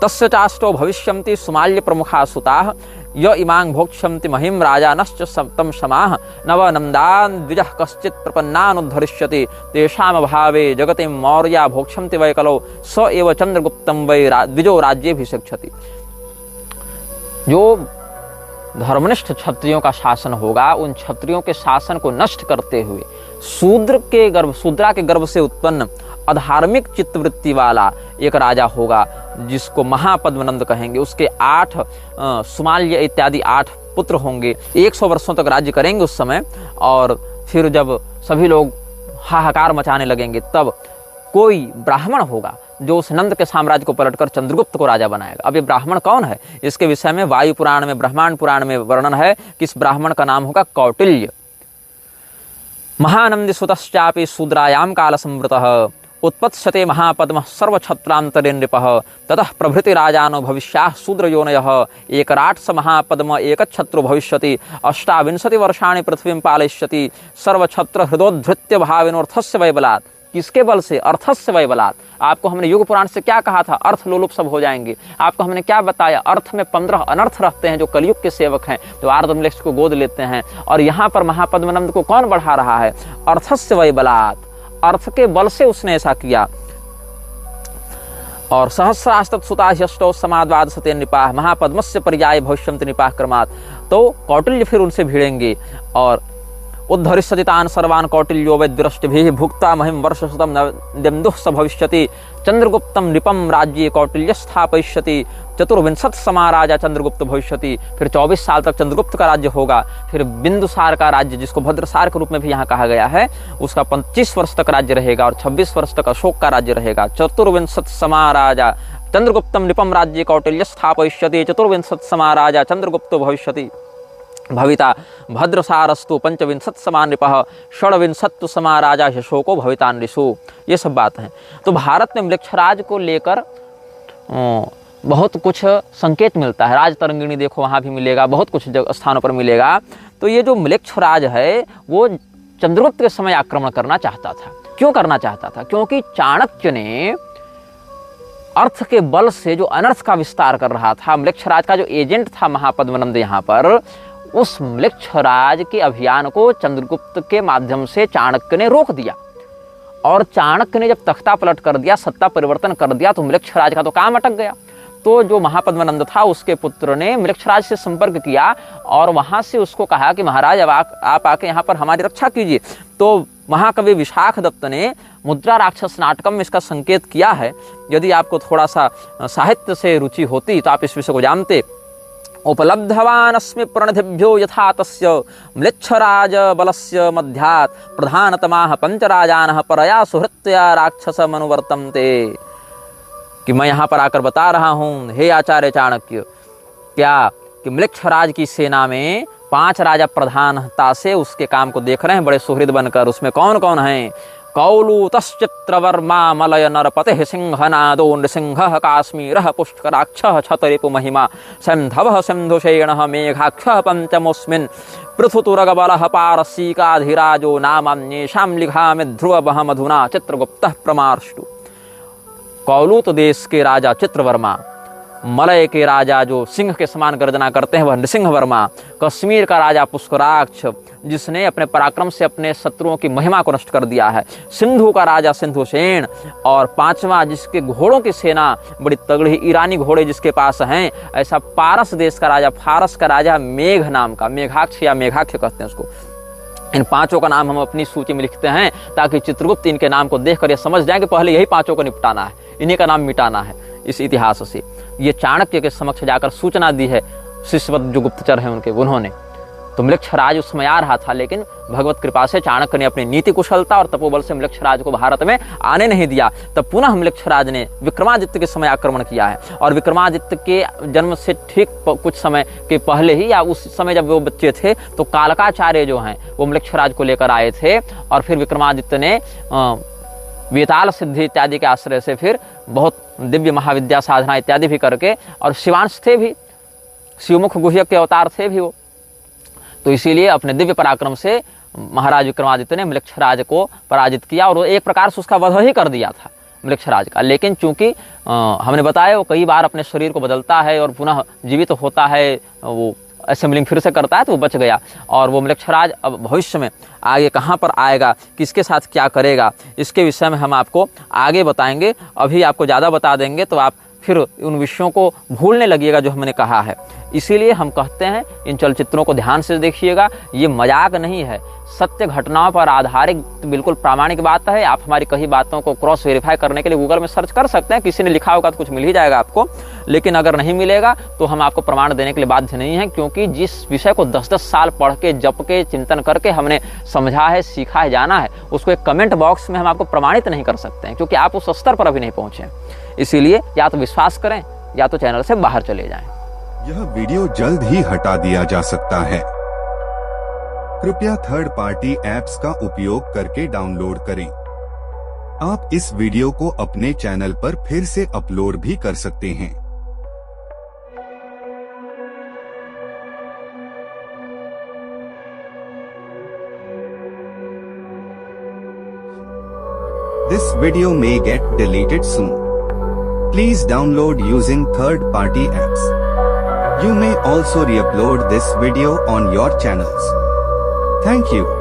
तस्य चाष्टो भविष्यन्ति सुमाल्य प्रमुखा सुताः य इमां भोक्ष्यन्ति महिं राजानश्च सप्तम समाः नव नन्दान् द्विजः कश्चित् प्रपन्नानुद्धरिष्यति तेषां भावे जगति मौर्या भोक्ष्यन्ति वै कलौ स एव चंद्रगुप्तं वै द्विजो राज्येभिषिक्षति। जो धर्मनिष्ठ क्षत्रियों का शासन होगा, उन क्षत्रियों के शासन को नष्ट करते हुए शूद्रा के गर्भ से उत्पन्न अधार्मिक चित्तवृत्ति वाला एक राजा होगा जिसको महापद्मनंद कहेंगे। उसके 8 सुमाल्य इत्यादि 8 पुत्र होंगे। 100 वर्षों तक राज्य करेंगे उस समय, और फिर जब सभी लोग हाहाकार मचाने लगेंगे तब कोई ब्राह्मण होगा जो उस नंद के साम्राज्य को पलटकर चंद्रगुप्त को राजा बनाएगा। अब ये ब्राह्मण कौन है? इसके विषय में वायु पुराण में, ब्रह्मांड पुराण में वर्णन है कि इस ब्राह्मण का नाम होगा कौटिल्य। महानंदी सुतश्चापि शूद्रायाम काल संवृतः उत्पत्स्यते महापद्मः सर्वक्षत्रांतरे नृपः ततः प्रभृति राजानो भविष्याः शूद्रयोनयः एकराट स महापद्म एकच्छत्रो भविष्यति 28 वर्षाणि पृथ्वीं पालयिष्यति सर्वक्षत्र हृदोद्धृत्य भाविनोर्थस्य वैबलात्। किसके बल से? अर्थस्य वैबलात्। आपको हमने युग पुराण से क्या कहा था? अर्थ लोलुप सब हो जाएंगे। आपको हमने क्या बताया? अर्थ में 15 अनर्थ रहते हैं जो कलयुग के सेवक हैं, जो आर्द्रमलेक्ष को गोद लेते हैं। और यहाँ पर महापद्मनंद को कौन बढ़ा रहा है? अर्थस्य वैबलात्, अर्थ के बल से उसने ऐसा किया। और सहस्रास्तुताह्यष्टौ समाद्वादशते नृपाः महापद्मस्य पर्याय भविष्यन्ति नृपाः क्रमात्। तो कौटिल्य फिर उनसे भिड़ेंगे और उद्धरिष्यति तान् सर्वान् कौटिल्यो वैद्यरष्टिभिः भुक्ता महिं वर्षशतं नवेन्दुः स भविष्यति चंद्रगुप्तं नृपं राज्ये कौटिल्य स्थापयिष्यति 24 समा राजा चंद्रगुप्त भविष्यति। फिर 24 साल तक चंद्रगुप्त का राज्य होगा। फिर बिंदुसार का राज्य, जिसको भद्रसार के रूप में भी यहाँ कहा गया है, उसका 25 वर्ष तक राज्य रहेगा और 26 वर्ष तक अशोक का राज्य रहेगा। 24 समा राजा चंद्रगुप्तं नृपं राज्ये कौटिल्य स्थापयिष्यति 24 समा राजा चंद्रगुप्तो भविष्यति भविता भद्रसारस्तु 25 समा नृपः 26 समा राजा अशोको भविता नृषु। ये सब बात है। तो भारत में मलेक्षराज को लेकर बहुत कुछ संकेत मिलता है। राज तरंगिणी देखो, वहाँ भी मिलेगा, बहुत कुछ स्थानों पर मिलेगा। तो ये जो मलेक्षराज है वो चंद्रगुप्त के समय आक्रमण करना चाहता था। क्यों करना चाहता था? क्योंकि चाणक्य ने अर्थ के बल से जो अनर्थ का विस्तार कर रहा था, मलेक्षराज का जो एजेंट था महापद्मनंद यहाँ पर, उस मलेक्षराज के अभियान को चंद्रगुप्त के माध्यम से चाणक्य ने रोक दिया। और चाणक्य ने जब तख्ता पलट कर दिया, सत्ता परिवर्तन कर दिया, तो मलेक्षराज का तो काम अटक गया। तो जो महापद्मनंद था उसके पुत्र ने मलेक्षराज से संपर्क किया और वहां से उसको कहा कि महाराज अब आप आके यहाँ पर हमारी रक्षा कीजिए। तो महाकवि विशाख दत्त ने मुद्रा राक्षस नाटकम में इसका संकेत किया है। यदि आपको थोड़ा सा साहित्य से रुचि होती तो आप इस विषय को जानते। उपलब्धवानस्मि प्रणिधिभ्यो यथा तस्य म्लेच्छराज बलस्य मध्यात् प्रधानतमाः पंचराजानः परया सुहृत्या राक्षस मनुवर्तन्ते। कि मैं यहाँ पर आकर बता रहा हूँ, हे आचार्य चाणक्य, क्या कि मलेक्षराज की सेना में 5 राजा प्रधानता से उसके काम को देख रहे हैं बड़े सुहृद बनकर। उसमें कौन कौन हैं? कौलूतश्चित्रवर्मा मलय नरपतिः सिंहनादो नृसिंहः काश्मीरः पुष्कराक्षः छतरिपु महिमा सन्धवः सिन्धुशेणः मेघाक्षः पंचमोऽस्मिन् पृथुतुरगबलः पारसीकाधिराजो नामान्येषां लिखामि ध्रुवमहमधुना चित्रगुप्तः प्रमार्ष्टु। कौलूत देश के राजा चित्रवर्मा मलय के राजा जो सिंह के समान गर्जना करते हैं वह नृसिंह वर्मा, कश्मीर का राजा पुष्कराक्ष जिसने अपने पराक्रम से अपने शत्रुओं की महिमा को नष्ट कर दिया है, सिंधु का राजा सिंधुसेन, और पांचवा जिसके घोड़ों की सेना बड़ी तगड़ी ईरानी घोड़े जिसके पास हैं, ऐसा पारस देश का राजा, फारस का राजा मेघ नाम का, मेघाक्ष या मेघाक्ष कहते हैं उसको। इन पांचों का नाम हम अपनी सूची में लिखते हैं ताकि चित्रगुप्त इनके नाम को देखकर ये समझ जाए कि पहले यही पांचों को निपटाना है, इन्हीं का नाम मिटाना है इस इतिहास से। ये चाणक्य के समक्ष जाकर सूचना दी है, शिष्यवत जो गुप्तचर हैं उनके, उन्होंने। तो म्लेच्छराज उस समय आ रहा था, लेकिन भगवत कृपा से चाणक्य ने अपनी नीति कुशलता और तपोबल से म्लेच्छराज को भारत में आने नहीं दिया। तब पुनः म्लेच्छराज ने विक्रमादित्य के समय आक्रमण किया है, और विक्रमादित्य के जन्म से ठीक कुछ समय के पहले ही या उस समय जब वो बच्चे थे तो कालकाचार्य जो हैं वो म्लेच्छराज को लेकर आए थे, और फिर विक्रमादित्य ने वेताल सिद्धि इत्यादि के आश्रय से फिर बहुत दिव्य महाविद्या साधना इत्यादि भी करके, और शिवांश थे भी, शिवमुख गुह्यक के अवतार थे भी वो, तो इसीलिए अपने दिव्य पराक्रम से महाराज विक्रमादित्य ने म्लेच्छराज को पराजित किया, और वो एक प्रकार से उसका वध ही कर दिया था म्लेच्छराज का। लेकिन चूंकि हमने बताया वो कई बार अपने शरीर को बदलता है और पुनः जीवित होता है, वो असेंबलिंग फिर से करता है, तो वो बच गया। और वो म्लेच्छराज अब भविष्य में आगे कहाँ पर आएगा, किसके साथ क्या करेगा, इसके विषय में हम आपको आगे बताएंगे। अभी आपको ज़्यादा बता देंगे तो आप फिर उन विषयों को भूलने लगिएगा जो हमने कहा है। इसीलिए हम कहते हैं इन चलचित्रों को ध्यान से देखिएगा, ये मजाक नहीं है, सत्य घटनाओं पर आधारित बिल्कुल प्रामाणिक बात है। आप हमारी कई बातों को क्रॉस वेरीफाई करने के लिए गूगल में सर्च कर सकते हैं, किसी ने लिखा होगा तो कुछ मिल ही जाएगा आपको, लेकिन अगर नहीं मिलेगा तो हम आपको प्रमाण देने के लिए बाध्य नहीं है, क्योंकि जिस विषय को 10-10 साल पढ़ के, जप के, चिंतन करके हमने समझा है, सीखा है, जाना है, उसको एक कमेंट बॉक्स में हम आपको प्रमाणित नहीं कर सकते हैं, क्योंकि आप उस स्तर पर अभी नहीं पहुंचे। इसीलिए या तो विश्वास करें या तो चैनल से बाहर चले जाएं। यह वीडियो जल्द ही हटा दिया जा सकता है। कृपया थर्ड पार्टी ऐप्स का उपयोग करके डाउनलोड करें। आप इस वीडियो को अपने चैनल पर फिर से अपलोड भी कर सकते हैं। This video may get deleted soon. Please download using third-party apps. You may also re-upload this video on your channels. Thank you.